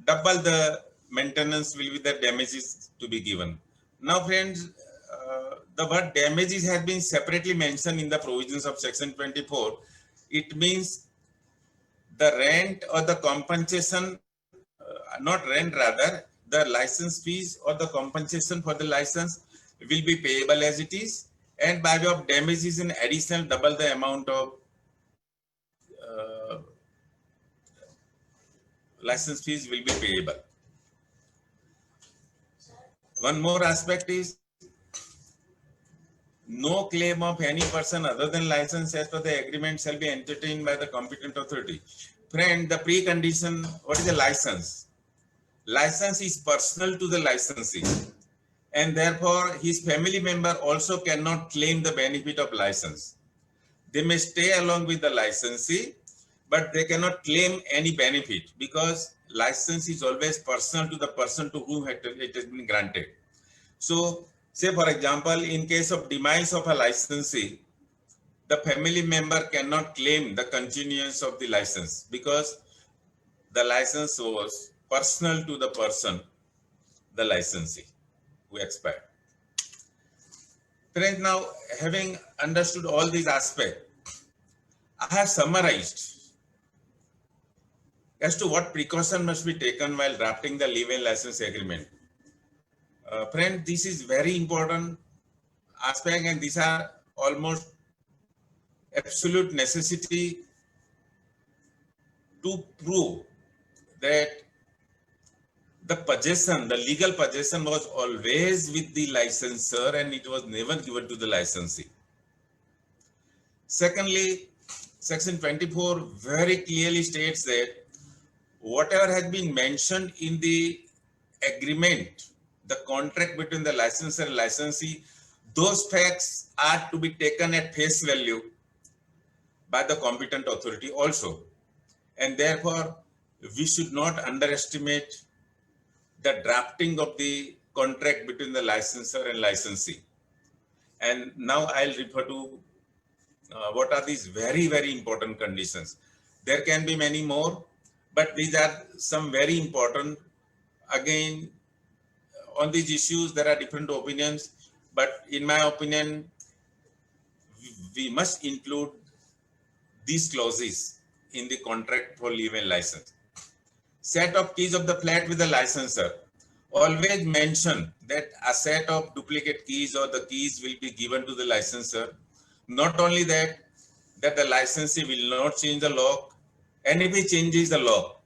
double the maintenance will be the damages to be given. Now friends, the word damages has been separately mentioned in the provisions of section 24. It means the rent or the compensation, not rent rather, the license fees or the compensation for the license will be payable as it is, and by way of damages in additional double the amount of license fees will be payable. One more aspect is no claim of any person other than license as per the agreement shall be entertained by the competent authority. Friend, the precondition, what is a license? License is personal to the licensee, and therefore his family member also cannot claim the benefit of license. They may stay along with the licensee, but they cannot claim any benefit, because license is always personal to the person to whom it has been granted. So, say for example, in case of demise of a licensee, the family member cannot claim the continuance of the license, because the license was personal to the person, the licensee who expired. Friends, now having understood all these aspects, I have summarized as to what precaution must be taken while drafting the leave-in license agreement. Friend, this is very important aspect, and these are almost absolute necessity to prove that the possession, the legal possession was always with the licensor and it was never given to the licensee. Secondly, section 24 very clearly states that whatever has been mentioned in the agreement, the contract between the licensor and licensee, those facts are to be taken at face value by the competent authority also. And therefore, we should not underestimate the drafting of the contract between the licensor and licensee. And now I'll refer to what are these very, very important conditions. There can be many more, but these are some very important. Again, on these issues, there are different opinions, but in my opinion, we must include these clauses in the contract for leave-in license. Set of keys of the flat with the licensor. Always mention that a set of duplicate keys or the keys will be given to the licensor. Not only that the licensee will not change the lock, and if he changes the lock,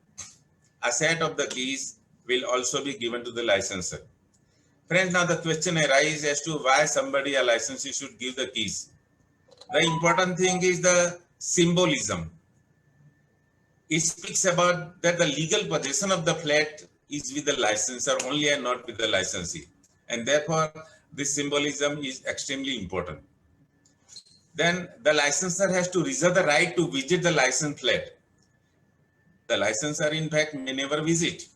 a set of the keys will also be given to the licensor. Friends, now the question arises as to why somebody, a licensee, should give the keys. The important thing is the symbolism. It speaks about that the legal possession of the flat is with the licensor only and not with the licensee. And therefore, this symbolism is extremely important. Then the licensor has to reserve the right to visit the licensed flat. The licensor, in fact, may never visit.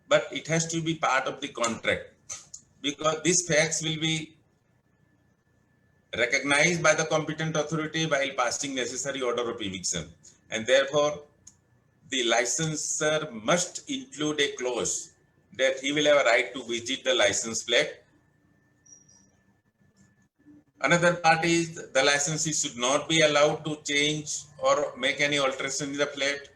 but it has to be part of the contract, because these facts will be recognized by the competent authority while passing necessary order of eviction, and therefore the licensor must include a clause that he will have a right to visit the license plate. Another part is the licensee should not be allowed to change or make any alteration in the plate.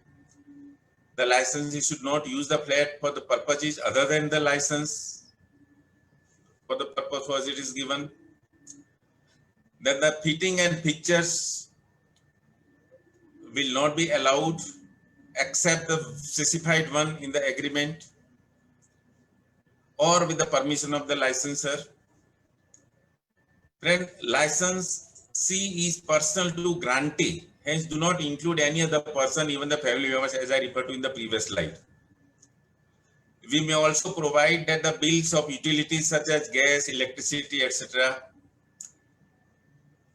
The licensee should not use the plate for the purposes other than the license, for the purpose for which it is given. Then the fitting and pictures will not be allowed except the specified one in the agreement or with the permission of the licensor. Friend, license C is personal to grantee, hence do not include any other person, even the family members, as I referred to in the previous slide. We may also provide that the bills of utilities such as gas, electricity, etc.,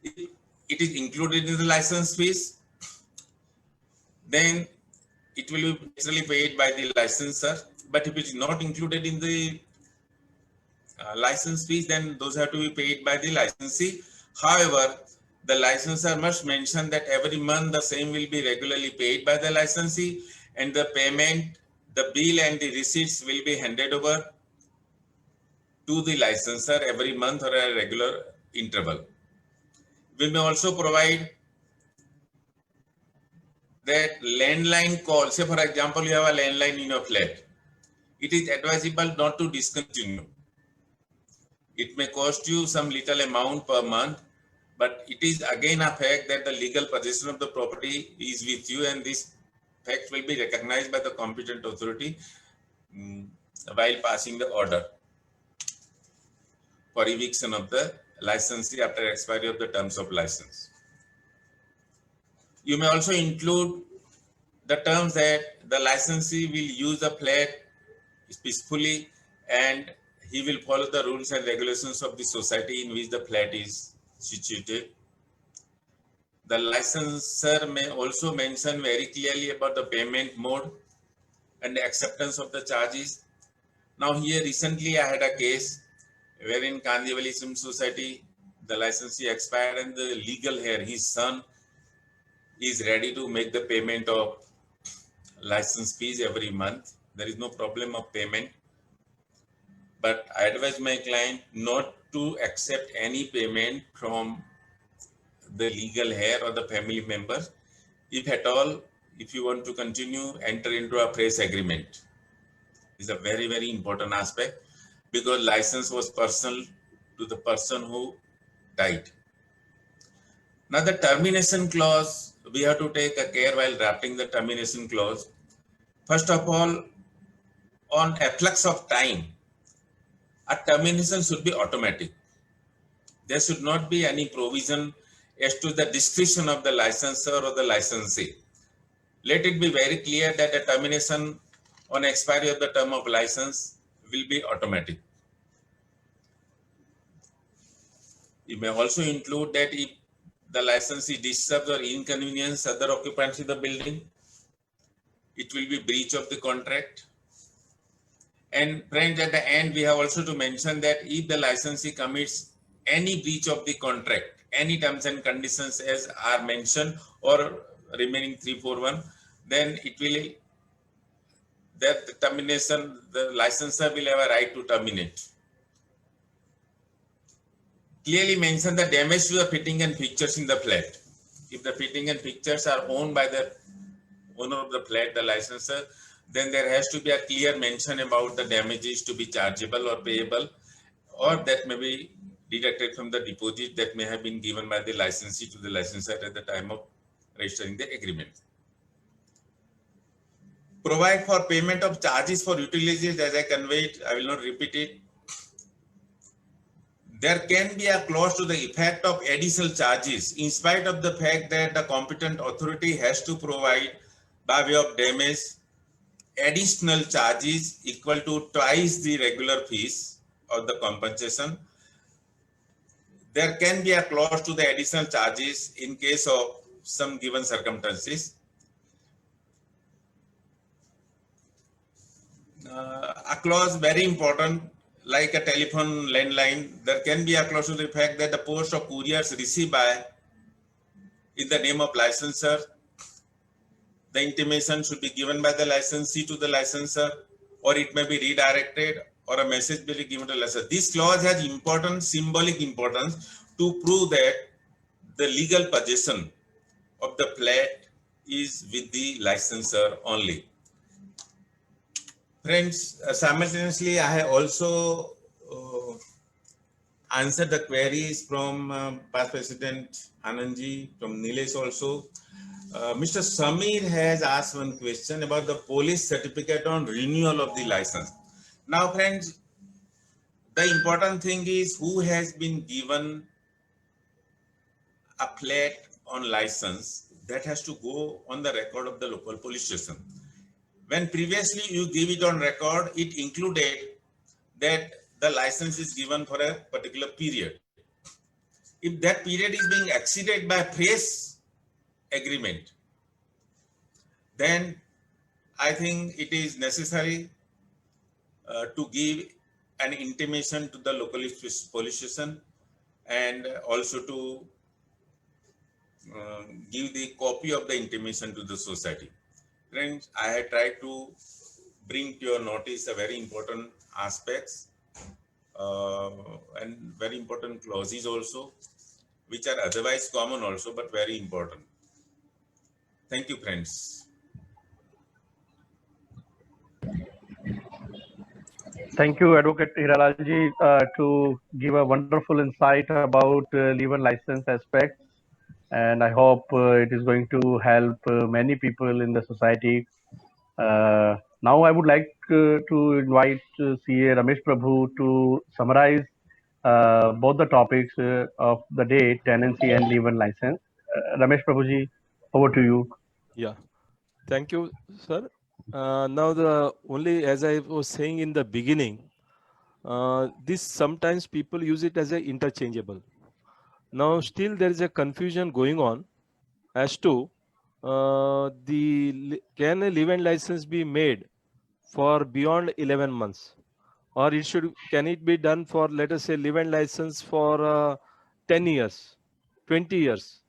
if it is included in the license fees, then it will be naturally paid by the licensor. But if it is not included in the license fees, then those have to be paid by the licensee. However, the licensor must mention that every month the same will be regularly paid by the licensee, and the payment, the bill and the receipts will be handed over to the licensor every month or a regular interval. We may also provide that landline call, say for example, you have a landline in your flat. It is advisable not to discontinue. It may cost you some little amount per month, but it is again a fact that the legal possession of the property is with you, and this fact will be recognized by the competent authority while passing the order for eviction of the licensee after expiry of the terms of license. You may also include the terms that the licensee will use the flat peacefully and he will follow the rules and regulations of the society in which the flat is situated. The licensor may also mention very clearly about the payment mode and the acceptance of the charges. Now here recently I had a case wherein Kandivali Sim Society, the licensee expired and the legal heir, his son, is ready to make the payment of license fees every month. There is no problem of payment. But I advise my client not to accept any payment from the legal heir or the family member. If at all, if you want to continue, enter into a fresh agreement. It's a very, very important aspect because license was personal to the person who died. Now the termination clause, we have to take a care while drafting the termination clause. First of all, on efflux of time, a termination should be automatic. There should not be any provision as to the discretion of the licensor or the licensee. Let it be very clear that the termination on expiry of the term of license will be automatic. You may also include that if the licensee disturbs or inconvenience other occupants in the building, it will be breach of the contract. And friends, at the end, we have also to mention that if the licensee commits any breach of the contract, any terms and conditions as are mentioned or remaining 341, then it will, that the termination, the licensor will have a right to terminate. Clearly mention the damage to the fitting and fixtures in the flat. If the fitting and fixtures are owned by the owner of the flat, the licensor, then there has to be a clear mention about the damages to be chargeable or payable, or that may be deducted from the deposit that may have been given by the licensee to the licensor at the time of registering the agreement. Provide for payment of charges for utilities, as I conveyed, I will not repeat it. There can be a clause to the effect of additional charges in spite of the fact that the competent authority has to provide by way of damage additional charges equal to twice the regular fees of the compensation. There can be a clause to the additional charges in case of some given circumstances. A clause very important, like a telephone landline. There can be a clause to the fact that the post of couriers received by in the name of licensor. The intimation should be given by the licensee to the licensor, or it may be redirected, or a message will be given to the licensor. This clause has important symbolic importance to prove that the legal possession of the plate is with the licensor only. Friends, simultaneously, I have also answered the queries from past President Anandji, from Nilesh also. Mr. Samir has asked one question about the police certificate on renewal of the license. Now, friends, the important thing is who has been given a plate on license that has to go on the record of the local police station. When previously you give it on record, it included that the license is given for a particular period. If that period is being exceeded by fresh agreement, then I think it is necessary to give an intimation to the local police station, and also to give the copy of the intimation to the society. Friends, I have tried to bring to your notice a very important aspects and very important clauses also, which are otherwise common also, but very important. Thank you, friends. Thank you, Advocate Hiralalji, to give a wonderful insight about leave and license aspects. And I hope it is going to help many people in the society. Now I would like to invite CA Ramesh Prabhu to summarize both the topics of the day, tenancy and leave and license. Ramesh Prabhuji, over to you. Yeah, thank you, sir. Now, the only, as I was saying in the beginning, this sometimes people use it as a interchangeable. Now, still there is a confusion going on as to can a live-in license be made for beyond 11 months, or can it be done for, let us say, live-in license for 10 years, 20 years,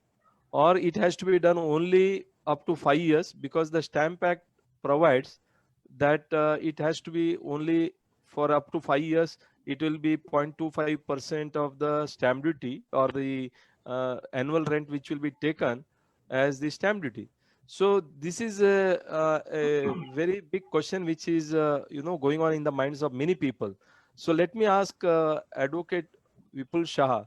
or it has to be done only up to 5 years, because the Stamp Act provides that it has to be only for up to 5 years. It will be 0.25% of the stamp duty, or the annual rent which will be taken as the stamp duty. So this is a very big question which is going on in the minds of many people. So let me ask Advocate Vipul Shah,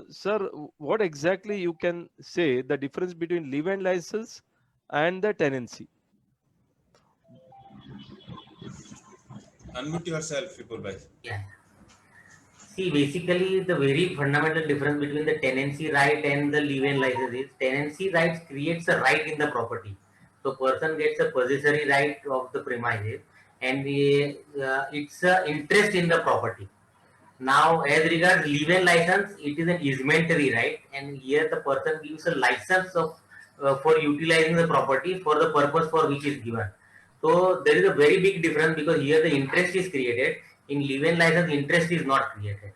sir, what exactly you can say the difference between live-in license and the tenancy? Unmute yourself, Vipul bhai. Yeah. See, basically, the very fundamental difference between the tenancy right and the live-in license is tenancy rights creates a right in the property. So, person gets a possessory right of the premises, and it's a interest in the property. Now, as regards live-in license, it is an easementary right, and here the person gives a license of for utilizing the property for the purpose for which is given. So there is a very big difference, because here the interest is created. In live-in license, interest is not created.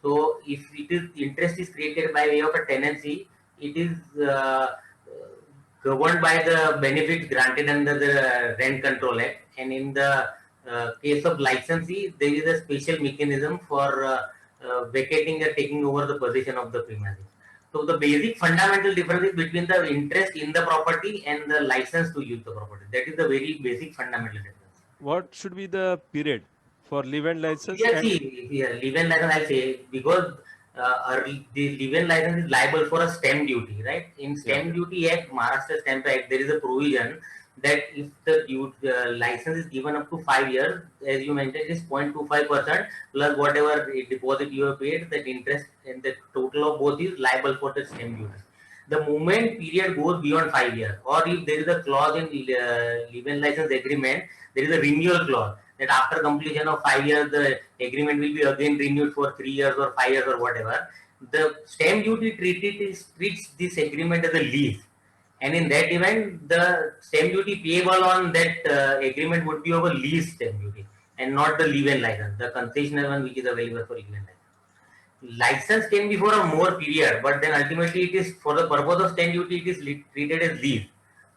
So if it is interest is created by way of a tenancy, it is governed by the benefits granted under the Rent Control Act, and in the case of licensee, there is a special mechanism for vacating or taking over the possession of the premises. So the basic fundamental difference is between the interest in the property and the license to use the property. That is the very basic fundamental difference. What should be the period for live-in license? Yeah, see, live-in license, I say, because the live-in license is liable for a stamp duty, right? In Stamp Duty Act, Maharashtra Stamp Act, there is a provision that if the license is given up to 5 years, as you mentioned, it is 0.25% plus whatever deposit you have paid, that interest, and the total of both is liable for the stamp duty. The moment period goes beyond 5 years, or if there is a clause in live-in license agreement, there is a renewal clause that after completion of 5 years, the agreement will be again renewed for 3 years or 5 years or whatever. The stamp duty treats this agreement as a lease, And in that event, the stamp duty payable on that agreement would be over lease stamp duty and not the leave-in license, the concessional one which is available for leave-in license. License can be for a more period, but then ultimately it is for the purpose of stamp duty, it is treated as lease.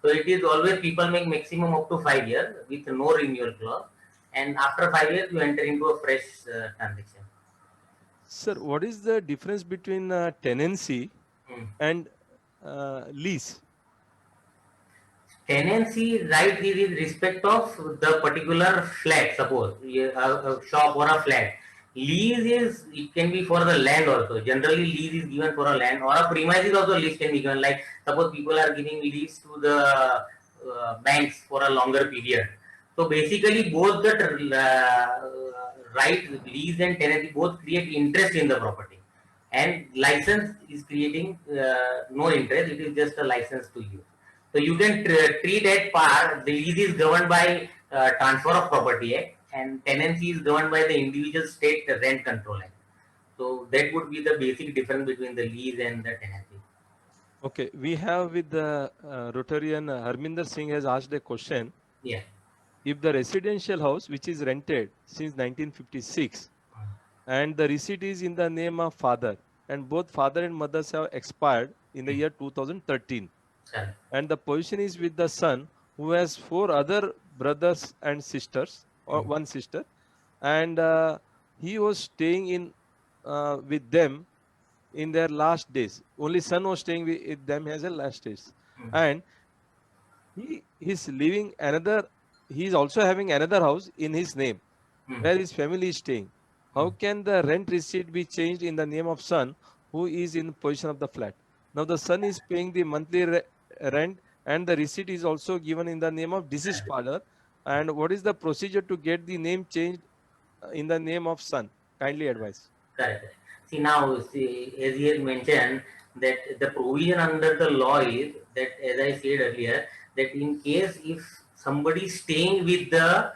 So it is always people make maximum up to 5 years with no renewal clause, and after 5 years you enter into a fresh transaction. Sir, what is the difference between tenancy and lease? Tenancy right is in respect of the particular flat, suppose a shop or a flat. Lease is, it can be for the land also. Generally lease is given for a land, or a premises also lease can be given. Like suppose people are giving lease to the banks for a longer period. So basically both the right, lease and tenancy both create interest in the property, and license is creating no interest, it is just a license to use. So you can treat at par. The lease is governed by Transfer of Property Act, and tenancy is governed by the individual state rent control act. So that would be the basic difference between the lease and the tenancy. Okay, we have with the Rotarian Harminder Singh has asked a question. Yeah. If the residential house which is rented since 1956 and the receipt is in the name of father, and both father and mothers have expired in the year 2013, Sir. and the position is with the son who has 4 other brothers and sisters, or one sister, and he was staying in with them in their last days. Only son was staying with them as a last days, and he is living another. He is also having another house in his name where his family is staying. How can the rent receipt be changed in the name of son who is in possession of the flat? Now the son is paying the monthly rent, and the receipt is also given in the name of deceased father. And what is the procedure to get the name changed in the name of son? Kindly advise. Correct. See now, as he has mentioned, that the provision under the law is that, as I said earlier, that in case if somebody is staying with the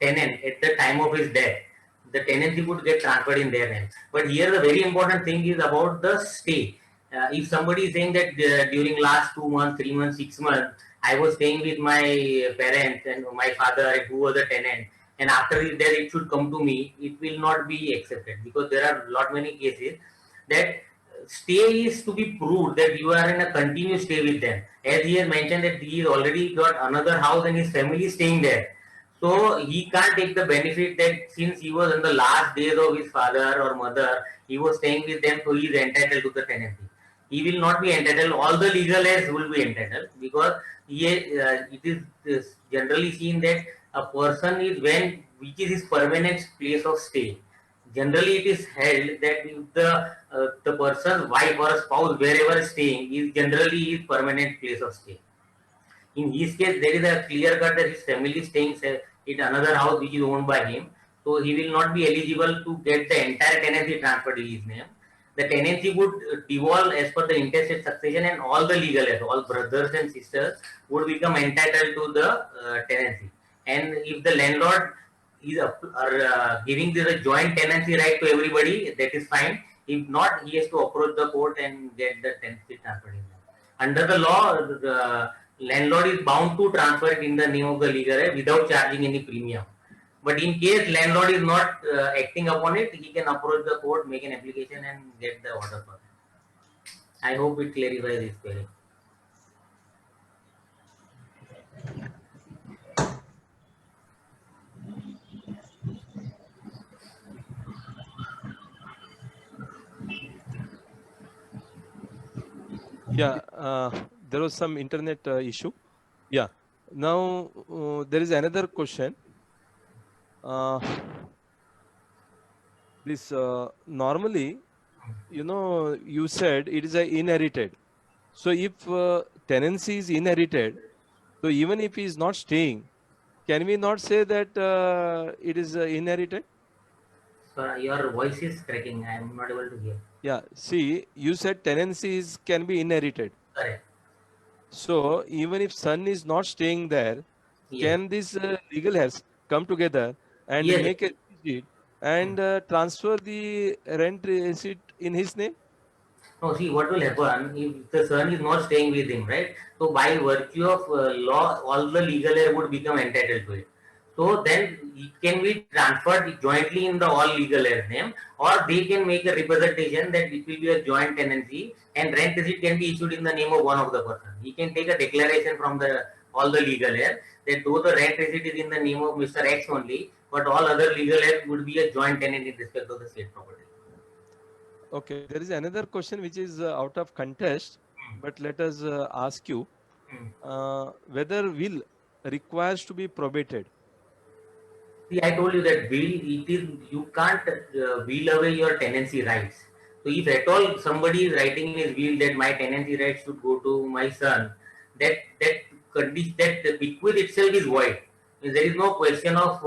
tenant at the time of his death, the tenancy would get transferred in their name. But here the very important thing is about the stay. If somebody is saying that during last 2 months, 3 months, 6 months, I was staying with my parents and my father and who was the tenant, and after his death it should come to me, it will not be accepted, because there are lot many cases that stay is to be proved that you are in a continuous stay with them. As he has mentioned that he already got another house and his family is staying there. So he can't take the benefit that since he was in the last days of his father or mother, he was staying with them, so he is entitled to the tenancy. He will not be entitled. All the legal heirs will be entitled, because it is generally seen that a person is which is his permanent place of stay. Generally, it is held that if the person's wife or spouse wherever is staying is generally his permanent place of stay. In his case, there is a clear cut that his family is staying in another house which is owned by him, so he will not be eligible to get the entire tenancy transferred to his name. The tenancy would devolve as per the intestate succession, and all the legal heirs, all brothers and sisters, would become entitled to the tenancy. And if the landlord is giving the joint tenancy right to everybody, that is fine. If not, he has to approach the court and get the tenancy transferred. Under the law, the landlord is bound to transfer it in the name of the legal heir without charging any premium. But in case landlord is not acting upon it, he can approach the court, make an application, and get the order for it. I hope it clarifies this query. Yeah, there was some internet issue. Yeah. Now there is another question. This normally, you said it is a inherited. So if tenancy is inherited, so even if he is not staying, can we not say that it is inherited? So your voice is cracking. I am not able to hear. Yeah. See, you said tenancies can be inherited. Correct. So even if son is not staying there, Yes. can these legal heirs come together and Yes. make a receipt and transfer the rent receipt in his name? No, see what will happen if the son is not staying with him, right? So by virtue of law, all the legal heir would become entitled to it. So then it can be transferred jointly in the all legal heirs name, or they can make a representation that it will be a joint tenancy and rent receipt can be issued in the name of one of the person. He can take a declaration from the all the legal heirs that though the rent receipt is in the name of Mr. X only, but all other legal heirs would be a joint tenant in respect of the state property. Okay, there is another question which is out of contest, but let us ask you whether will requires to be probated. See, I told you that will, it is, you can't will away your tenancy rights. So if at all somebody is writing in his will that my tenancy rights should go to my son, that condition, that the bequest itself is void. There is no question of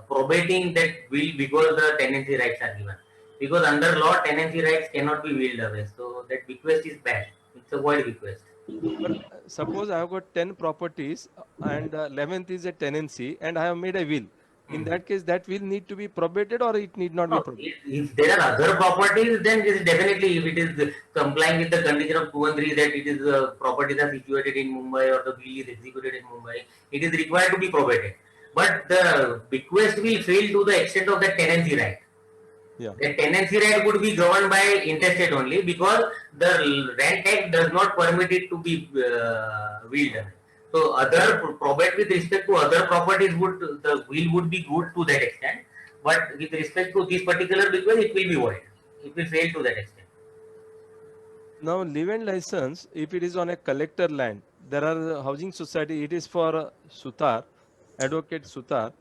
probating that will because the tenancy rights are given. Because under law, tenancy rights cannot be willed away. So that bequest is bad. It's a void bequest. But suppose I have got 10 properties and 11th is a tenancy and I have made a will. In that case, that will need to be probated or it need not be No, probated? if there are other properties, then it is definitely, if it is complying with the condition of 2 and 3 that it is properties are situated in Mumbai or the will is executed in Mumbai, it is required to be probated. But the bequest will fail to the extent of the tenancy right. Yeah. The tenancy right would be governed by intestate only because the Rent Act does not permit it to be willed. So other probate with respect to other properties would, the will would be good to that extent, but with respect to this particular bequest, it will be void. It will fail to that extent. Now, live-in license, if it is on a collector land, there are housing society, it is for Sutar, advocate Sutar.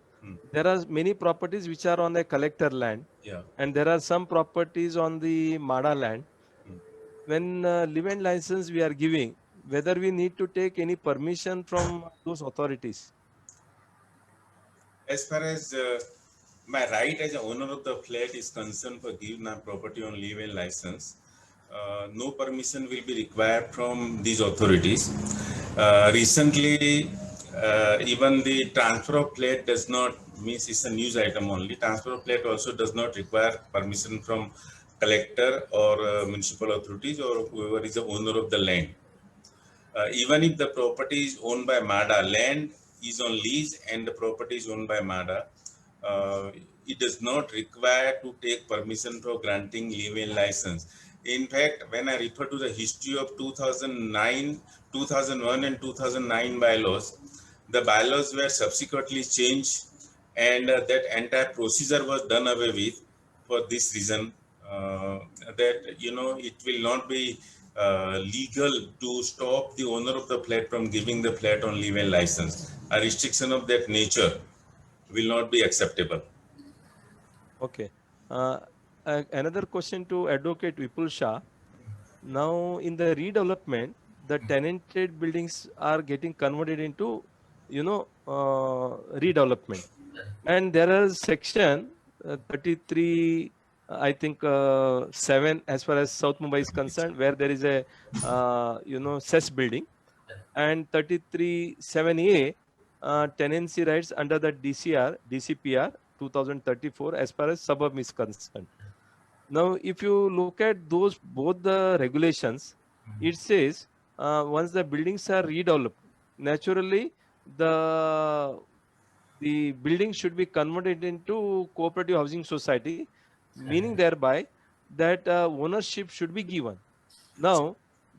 There are many properties which are on a collector land. Yeah. And there are some properties on the MADA land. When live-in license we are giving, whether we need to take any permission from those authorities? As far as my right as an owner of the flat is concerned for giving my property on live-in license, no permission will be required from these authorities. Recently, even the transfer of plate does not, means it's a news item only. Transfer of plate also does not require permission from collector or municipal authorities or whoever is the owner of the land. Even if the property is owned by MADA, land is on lease and the property is owned by MADA, it does not require to take permission for granting live-in license. In fact, when I refer to the history of 2009, 2001 and 2009 bylaws, the bylaws were subsequently changed and that entire procedure was done away with for this reason, that, you know, it will not be legal to stop the owner of the flat from giving the flat on live-in license. A restriction of that nature will not be acceptable. Okay. Another question to Advocate Vipul Shah. Now, in the redevelopment, the tenanted buildings are getting converted into, you know, redevelopment. And there is section 33, I think 7, as far as South Mumbai is concerned, where there is a, you know, cess building, and 33(7)(a) tenancy rights under the DCPR 2034 as far as suburb is concerned. Now, if you look at those both the regulations, it says once the buildings are redeveloped, naturally the building should be converted into cooperative housing society, meaning thereby that ownership should be given. Now,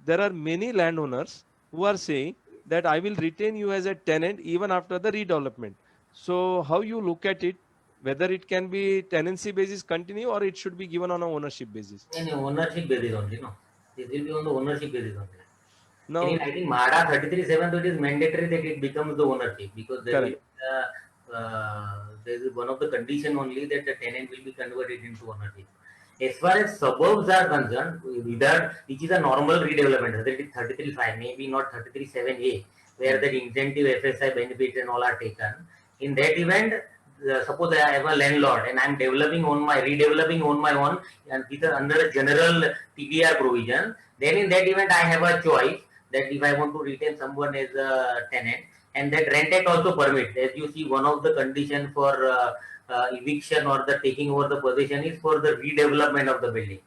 there are many landowners who are saying that I will retain you as a tenant even after the redevelopment. So how you look at it, whether it can be tenancy basis continue or it should be given on a ownership basis? In ownership basis only, no. This will be on the ownership basis only. Now, I think MADA 33(7), it is mandatory that it becomes the ownership because there will, there is one of the condition only that the tenant will be converted into ownership. As far as suburbs are concerned, without, which is a normal redevelopment, that is 33(5), maybe not 33(7)(a), where the incentive FSI benefits and all are taken. In that event, suppose I am a landlord and I am redeveloping on my own and with under a general TBR provision, then in that event I have a choice that if I want to retain someone as a tenant, and that Rent Act also permits, as you see, one of the conditions for eviction or the taking over the possession is for the redevelopment of the building.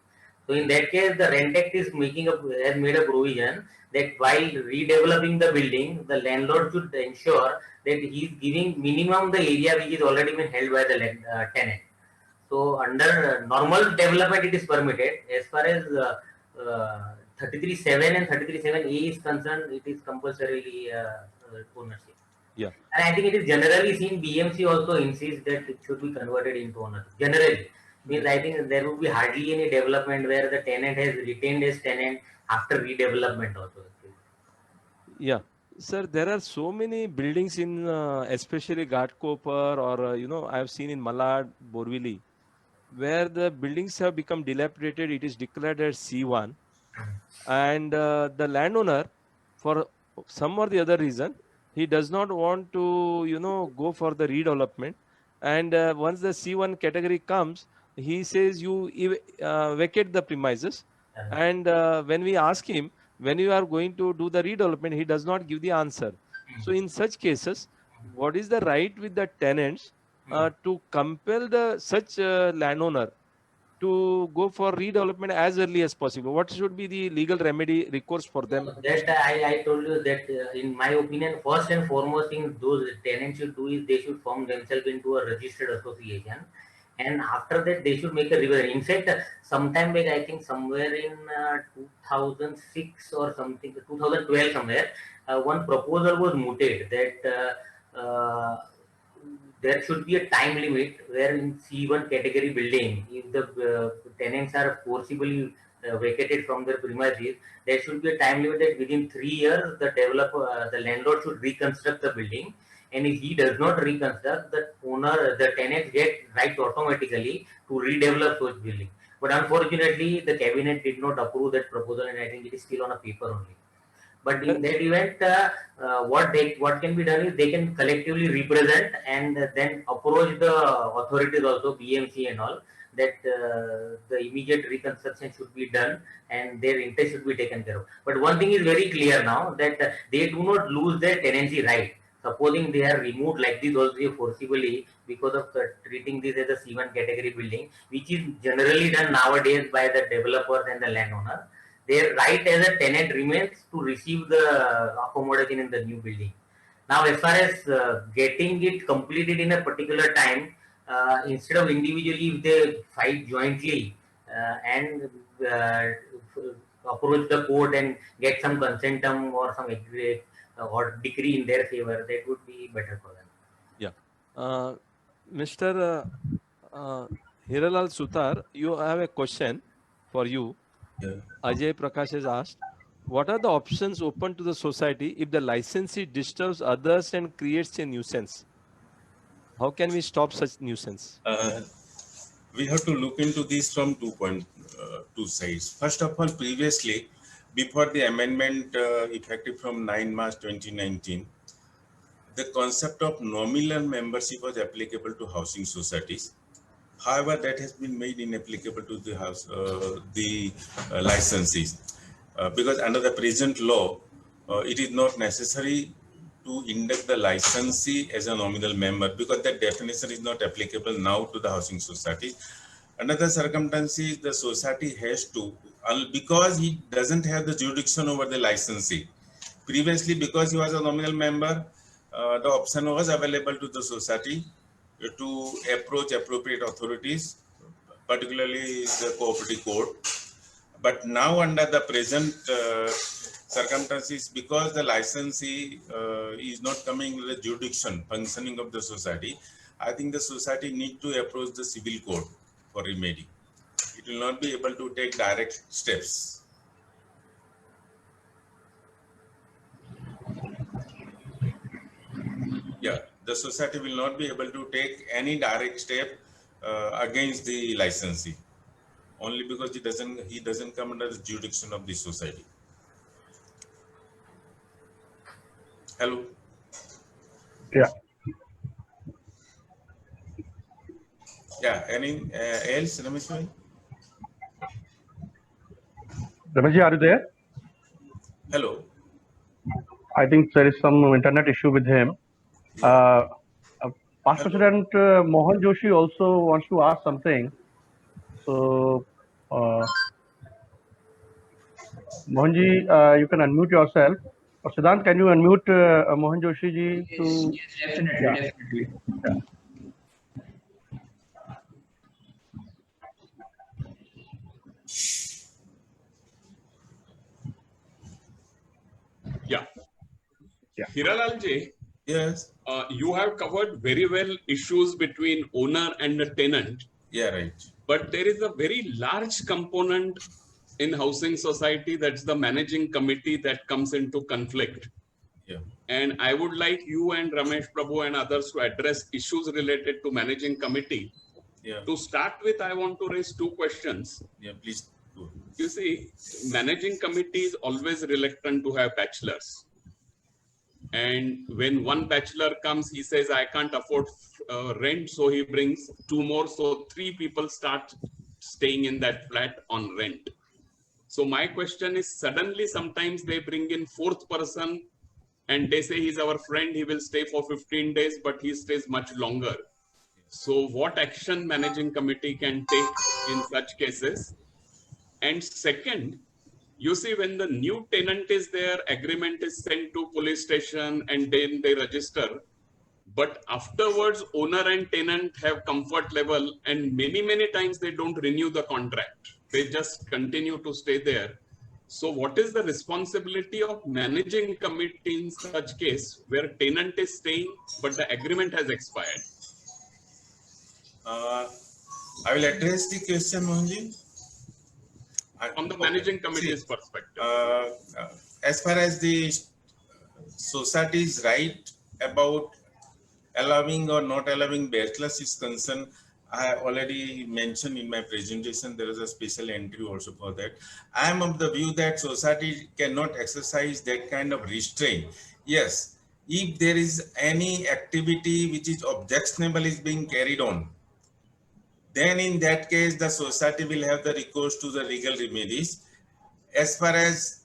So in that case, the Rent Act is has made a provision that while redeveloping the building, the landlord should ensure that he is giving minimum the area which is already been held by the tenant. So under normal development, it is permitted. As far as 33(7) and 33(7)(a) is concerned, it is compulsorily ownership. Yeah. And I think it is generally seen, BMC also insists that it should be converted into ownership. Generally, means I think there would be hardly any development where the tenant has retained as tenant after redevelopment also. Yeah. Sir, there are so many buildings in, especially Ghatkopar or, I have seen in Malad, Borivali, where the buildings have become dilapidated. It is declared as C1. And the landowner, for some or the other reason, he does not want to, go for the redevelopment. And once the C1 category comes, he says vacate the premises. And when we ask him, when you are going to do the redevelopment, he does not give the answer. So in such cases, what is the right with the tenants to compel the such landowner to go for redevelopment as early as possible? What should be the legal remedy recourse for them? That I told you that in my opinion, first and foremost thing those tenants should do is they should form themselves into a registered association, and after that they should make a revision. In fact, sometime back, I think somewhere in 2006 or something, 2012 somewhere, one proposal was mooted that there should be a time limit where in C1 category building, if the tenants are forcibly vacated from their premises, there should be a time limit that within 3 years the landlord should reconstruct the building, and if he does not reconstruct, the tenants get right automatically to redevelop those buildings. But unfortunately, the cabinet did not approve that proposal, and I think it is still on a paper only. But in that event, what can be done is they can collectively represent and then approach the authorities also, BMC and all, that the immediate reconstruction should be done and their interest should be taken care of. But one thing is very clear now, that they do not lose their tenancy right. Supposing they are removed like this also forcibly because of treating this as a C1 category building, which is generally done nowadays by the developers and the landowner, their right as a tenant remains to receive the accommodation in the new building. Now, as far as getting it completed in a particular time, instead of individually, if they fight jointly and approach the court and get some consentum or some or decree in their favor, that would be better for them. Yeah. Mr. Hiralal Sutar, you have a question for you. Yeah. Ajay Prakash has asked, what are the options open to the society if the licensee disturbs others and creates a nuisance? How can we stop such nuisance? We have to look into this from two sides. First of all, previously, before the amendment effective from 9 March 2019, the concept of nominal membership was applicable to housing societies. However, that has been made inapplicable to the licensees because under the present law, it is not necessary to induct the licensee as a nominal member because that definition is not applicable now to the housing society. Under the circumstances, the society has to, because he doesn't have the jurisdiction over the licensee. Previously, because he was a nominal member, the option was available to the society to approach appropriate authorities, particularly the cooperative court. But now under the present circumstances, because the licensee is not coming with the jurisdiction functioning of the society, I think the society need to approach the civil court for remedy. It will not be able to take direct steps. Yeah, the society will not be able to take any direct step against the licensee, only because he doesn't come under the jurisdiction of the society. Hello. Yeah. Yeah. Any else, Ramesh bhai? Ramesh, are you there? Hello. I think there is some internet issue with him. Past President Mohan Joshi also wants to ask something. So Mohanji, you can unmute yourself. Or Siddhant, can you unmute Mohan Joshi ji to? Yes, definitely, Yeah. definitely. Yeah. Yeah. Hiralal ji, Yes. you have covered very well issues between owner and the tenant, Yeah, right. but there is a very large component in housing society, that's the managing committee, that comes into conflict. Yeah. And I would like you and Ramesh Prabhu and others to address issues related to managing committee. Yeah. To start with, I want to raise two questions. Yeah, please go. You see, managing committee is always reluctant to have bachelors. And when one bachelor comes, he says, I can't afford rent. So he brings two more. So three people start staying in that flat on rent. So my question is, suddenly sometimes they bring in fourth person and they say he's our friend, he will stay for 15 days, but he stays much longer. So what action managing committee can take in such cases? And second, you see, when the new tenant is there, agreement is sent to police station and then they register. But afterwards, owner and tenant have comfort level, and many times they don't renew the contract. They just continue to stay there. So what is the responsibility of managing committee in such case where tenant is staying, but the agreement has expired? I will address the question, Mohanji. From the managing committee's perspective. As far as the society's right about allowing or not allowing bachelors is concerned, I already mentioned in my presentation, there is a special entry also for that. I am of the view that society cannot exercise that kind of restraint. Yes, if there is any activity which is objectionable is being carried on, then in that case, the society will have the recourse to the legal remedies. As far as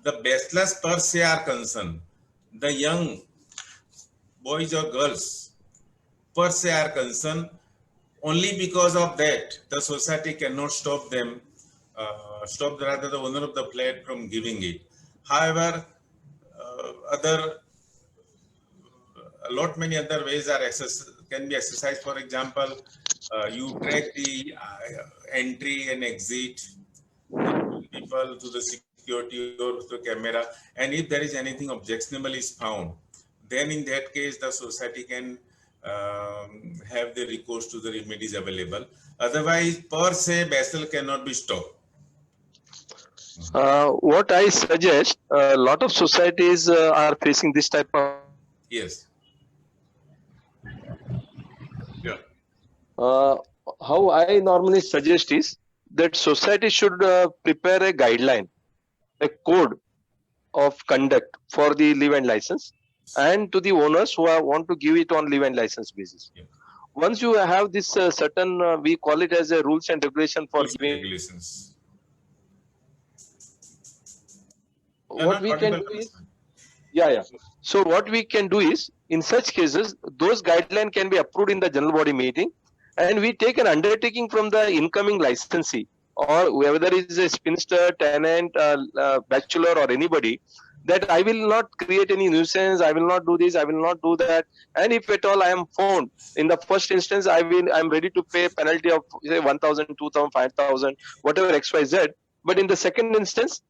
the bachelors per se are concerned, the young boys or girls per se are concerned, only because of that, the society cannot stop them, stop rather the owner of the flat from giving it. However, many other ways are can be exercised. For example, you track the entry and exit people to the security or to the camera, and if there is anything objectionable is found, then in that case the society can have the recourse to the remedies available. Otherwise, per se, bachelor cannot be stopped. What I suggest, a lot of societies are facing this type of. Yes. Yeah. How I normally suggest is that society should prepare a guideline, a code of conduct for the leave and license, and to the owners who want to give it on leave and license basis. Yeah. Once you have this certain, we call it as a rules and regulation for Rules and giving. regulations. What we can do is, so what we can do is, in such cases, those guidelines can be approved in the general body meeting, and we take an undertaking from the incoming licensee, or whether it is a spinster, tenant, bachelor, or anybody, that I will not create any nuisance, I will not do this, I will not do that, and if at all I am found, in the first instance, I'm ready to pay penalty of say 1,000, 2,000, 5,000, whatever XYZ. But in the second instance,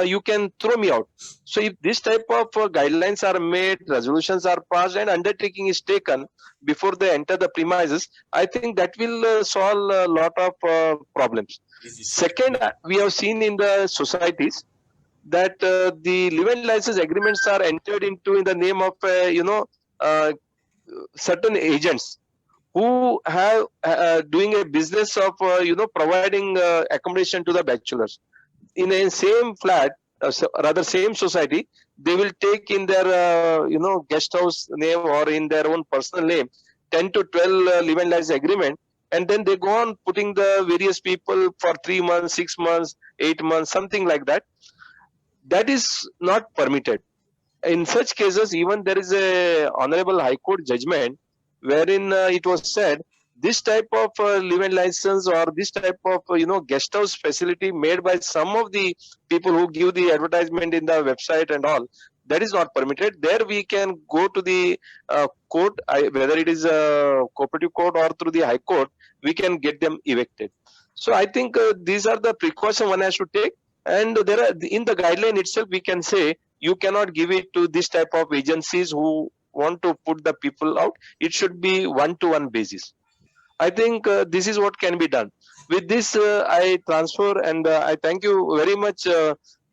you can throw me out. So if this type of guidelines are made, resolutions are passed, and undertaking is taken before they enter the premises, I think that will solve a lot of problems. Second, we have seen in the societies that the leave and license agreements are entered into in the name of certain agents who have doing a business of providing accommodation to the bachelors in a same flat, rather same society. They will take in their guest house name or in their own personal name 10 to 12 leave and license agreement, and then they go on putting the various people for 3 months, 6 months, 8 months, something like that. That is not permitted. In such cases, even there is a honorable High Court judgment wherein it was said this type of live-in license or this type of guest house facility made by some of the people who give the advertisement in the website and all, that is not permitted. There we can go to the court, whether it is a cooperative court or through the high court, we can get them evicted. So I think these are the precautions one has to take. And there are, in the guideline itself, we can say you cannot give it to this type of agencies who want to put the people out. It should be one-to-one basis. I think this is what can be done. With this, I transfer, and I thank you very much,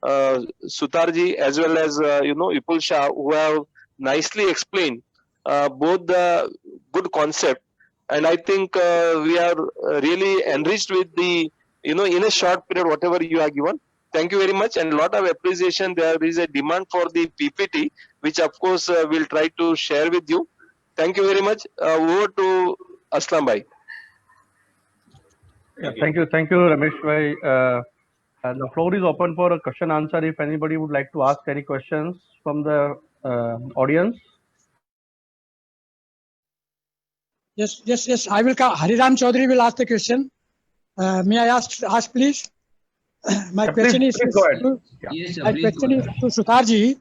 Sutarji, as well as Vipul Shah, who have nicely explained both the good concept, and I think we are really enriched with the in a short period whatever you have given. Thank you very much, and a lot of appreciation. There is a demand for the PPT, which of course we'll try to share with you. Thank you very much. Over to Aslam Bhai. Yeah, thank you, Ramesh Bhai. The floor is open for a question answer. If anybody would like to ask any questions from the audience. Yes. I will. Hariram Chaudhary will ask the question. May I ask, please? My question is. Please go ahead. Yes, my question is to Sutarji.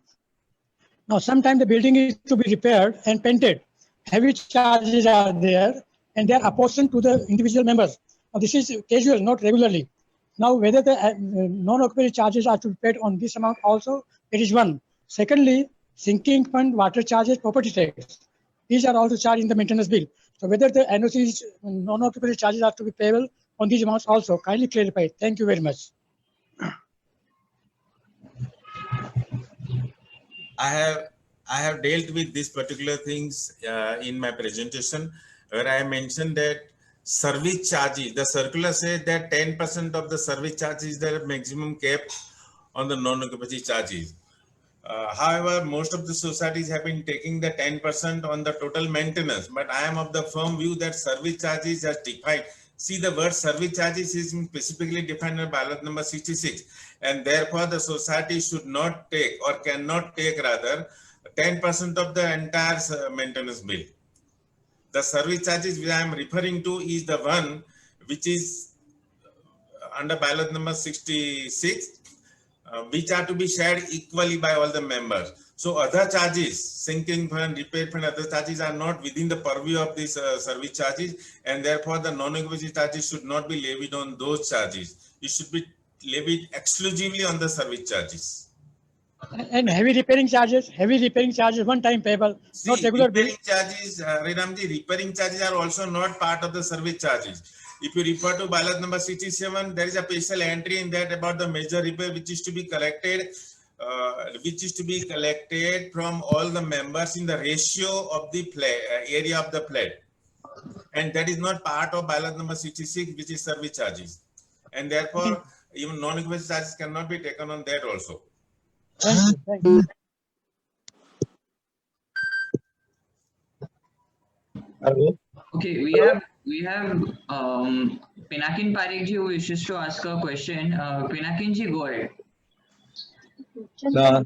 Now, sometimes the building is to be repaired and painted. Heavy charges are there, and they are apportioned to the individual members. Now, this is casual, not regularly. Now, whether the non-occupancy charges are to be paid on this amount also, it is one. Secondly, sinking fund, water charges, property tax. These are also charged in the maintenance bill. So, whether the NOC's non-occupancy charges are to be payable on these amounts also, kindly clarify. Thank you very much. I have dealt with these particular things in my presentation, where I mentioned that service charges, the circular says that 10% of the service charge is the maximum cap on the non-occupancy charges. However, most of the societies have been taking the 10% on the total maintenance, but I am of the firm view that service charges are defined. See, the word service charges is specifically defined in ballot number 66, and therefore the society should not take, or cannot take rather, 10% of the entire maintenance bill. The service charges which I am referring to is the one which is under ballot number 66, which are to be shared equally by all the members. So other charges, sinking fund, repair fund, other charges are not within the purview of these service charges, and therefore the non-occupancy charges should not be levied on those charges. It should be levied exclusively on the service charges. And heavy repairing charges, one time payable, See, not regular bill. Repairing charges, Riramji, repairing charges are also not part of the service charges. If you refer to ballot number 67, there is a special entry in that about the major repair which is to be collected, from all the members in the ratio of the area of the plat. And that is not part of ballot number 66, which is service charges. And therefore, even non-occupancy charges cannot be taken on that also. Thank you. Hello. Okay, we have Pinakin Parikh ji who wishes to ask a question. Pinakin ji, go ahead. Hello,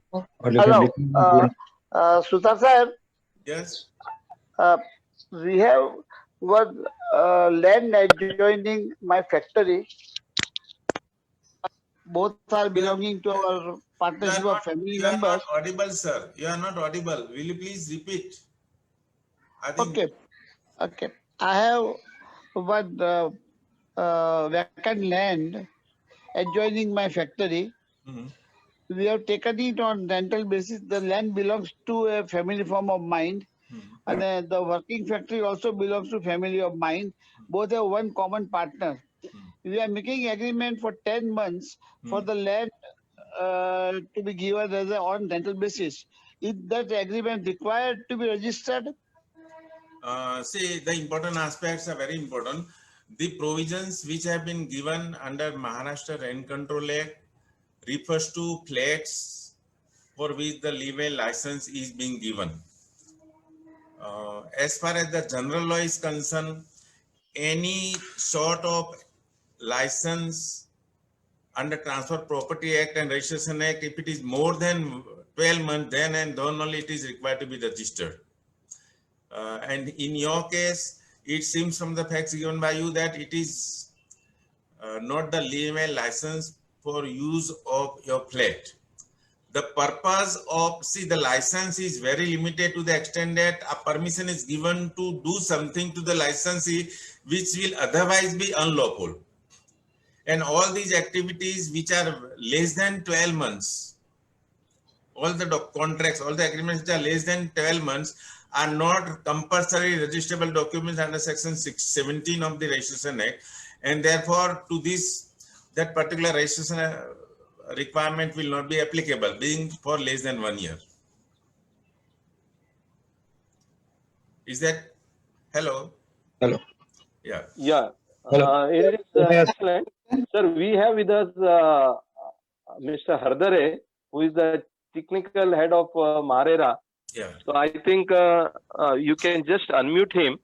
Sutar sir. Yes. We have one land adjoining my factory. Both are belonging to our partnership of family members. You are not audible, sir. You are not audible. Will you please repeat? Okay. I have one vacant land adjoining my factory. Mm-hmm. We have taken it on rental basis. The land belongs to a family firm of mine, and the working factory also belongs to family of mine. Both have one common partner. We are making agreement for 10 months for the land to be given as on rental basis. Is that agreement required to be registered? See, the important aspects are very important. The provisions which have been given under Maharashtra Rent Control Act refers to flats for which the leeway license is being given. As far as the general law is concerned, any sort of license under Transfer Property Act and Registration Act, if it is more than 12 months, then and then only it is required to be registered. And in your case, it seems from the facts given by you that it is not the LMA license for use of your flat. The purpose of, see, the license is very limited to the extent that a permission is given to do something to the licensee which will otherwise be unlawful. And all these activities which are less than 12 months, all the contracts, all the agreements which are less than 12 months are not compulsory registrable documents under section 617 of the Registration Act. And therefore, to this, that particular registration requirement will not be applicable, being for less than 1 year. Is that, hello? Hello. Yeah. Yeah. Hello. It is excellent. Sir, we have with us Mr. Hardare, who is the technical head of Marera. Yeah. So I think you can just unmute him,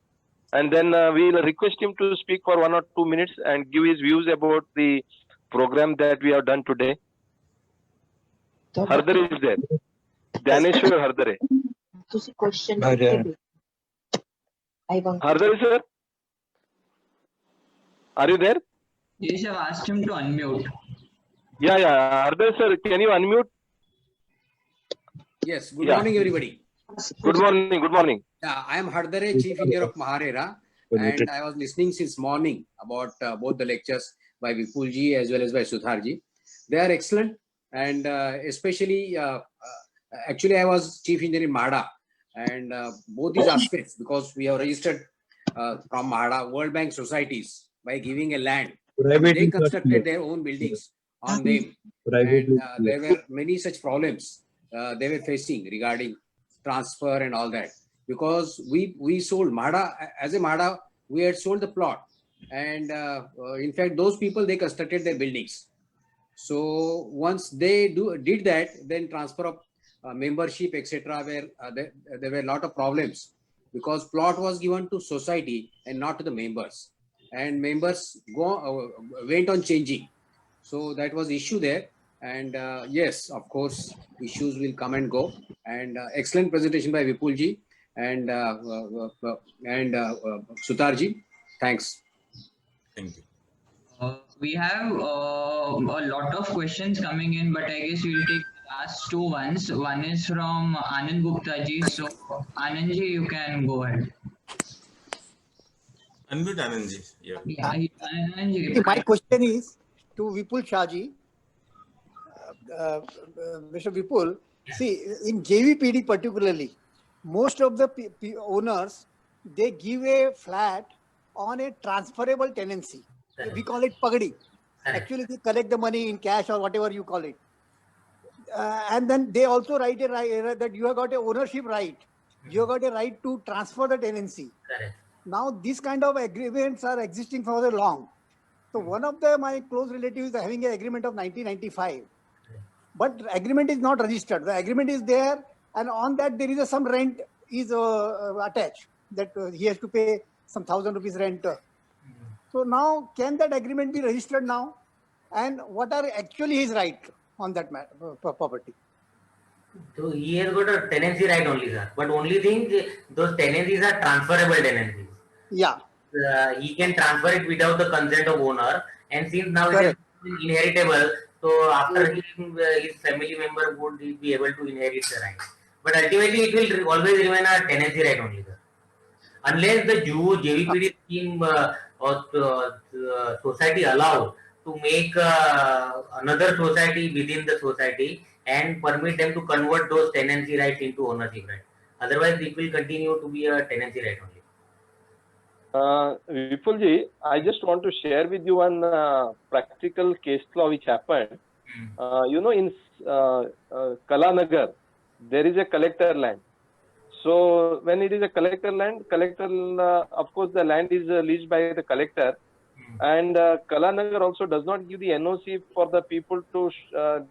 and then we'll request him to speak for 1 or 2 minutes and give his views about the program that we have done today. Hardare is there. Dhaneshwar Hardare. Hardare sir, are you there? Yes, I've asked him to unmute. Yeah. Hardare sir, can you unmute? Yes, good Yeah. morning, everybody. Good morning. Good morning. Yeah, I am Hardare, Chief Engineer of Maharera, and I was listening since morning about both the lectures by Vipulji as well as by Sudharji. They are excellent, and especially, actually, I was Chief Engineer in MHADA, and both these aspects, because we have registered from MHADA World Bank societies by giving a land. They constructed their own buildings on them, and there were many such problems they were facing regarding transfer and all that, because we sold MHADA, as a MHADA, we had sold the plot, and in fact those people, they constructed their buildings. So once they did that, then transfer of membership etc, where there were a lot of problems, because plot was given to society and not to the members, and members went on changing. So that was issue there. And yes, of course, issues will come and go. And excellent presentation by Vipulji and Sutarji. Thanks. Thank you. We have a lot of questions coming in, but I guess we'll take the last two ones. One is from Anand Gupta ji. So Anand ji, you can go ahead. Unmute Anandji. Yeah. Anand ji. My question is to Vipul Shah ji. Mr. Vipul, see, in JVPD particularly, most of the owners, they give a flat on a transferable tenancy. We call it pagdi. Actually, they collect the money in cash or whatever you call it. And then they also write a right that you have got a ownership right. You have got a right to transfer the tenancy. Correct. Now, these kind of agreements are existing for a long. So one of my close relatives is having an agreement of 1995. But the agreement is not registered. The agreement is there, and on that there is some rent is attached, that he has to pay some 1,000 rupees rent. So now, can that agreement be registered now? And what are actually his rights on that property? So he has got a tenancy right only, sir. But only thing, those tenancies are transferable tenancies. Yeah. He can transfer it without the consent of owner, and since now it is inheritable, so after his family member would be able to inherit the right. But ultimately, it will always remain a tenancy right only, sir. Unless the JVPD scheme or society allowed to make another society within the society and permit them to convert those tenancy rights into ownership right. Otherwise, it will continue to be a tenancy right only. Vipulji, I just want to share with you one practical case law which happened. In Kalanagar, there is a collector land. So when it is a collector land, of course, the land is leased by the collector. And Kalanagar also does not give the NOC for the people to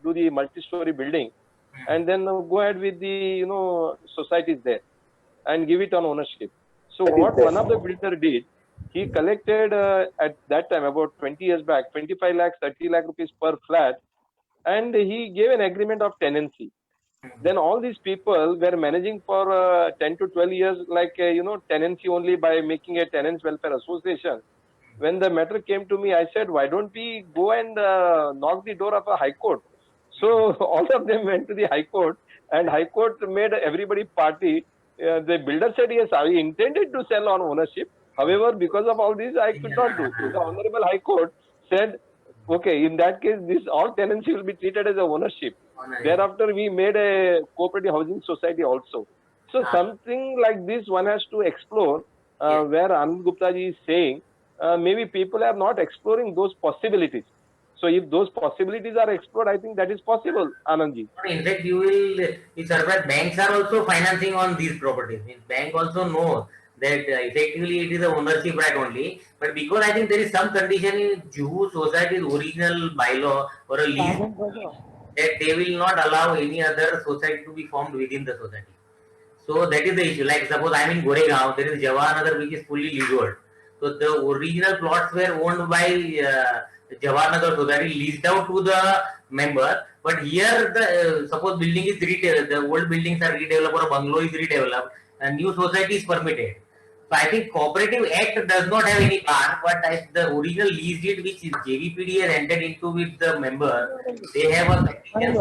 do the multi-story building and then go ahead with the societies there and give it on ownership. So what one of the builder did, he collected at that time, about 20 years back, 25 lakhs, 30 lakh rupees per flat, and he gave an agreement of tenancy. then all these people were managing for 10 to 12 years, like, tenancy only by making a tenants welfare association. When the matter came to me, I said, why don't we go and knock the door of a high court? So all of them went to the high court, and high court made everybody party. The builder said, yes, I intended to sell on ownership. However, because of all this, I could not do. So the Honorable High Court said, okay, in that case, this all tenancy will be treated as a ownership. Thereafter, we made a cooperative housing society also. So something like this one has to explore, where Anand Gupta ji is saying, maybe people are not exploring those possibilities. So if those possibilities are explored, I think that is possible, Anand ji. In fact, you will be surprised. Banks are also financing on these properties. Bank also know that effectively it is a ownership right only. But because I think there is some condition in Juhu Society's original bylaw or a lease that they will not allow any other society to be formed within the society. So that is the issue. Like suppose I am in Goregaon, there is Jawahar Nagar which is fully leasehold. So the original plots were owned by Jawahar Nagar Society, leased out to the member. But here, the suppose building is redeveloped, the old buildings are redeveloped or a bungalow is redeveloped, and new society is permitted. So I think Cooperative Act does not have any plan, but the original lease deed which JVPD has entered into with the member, they have a condition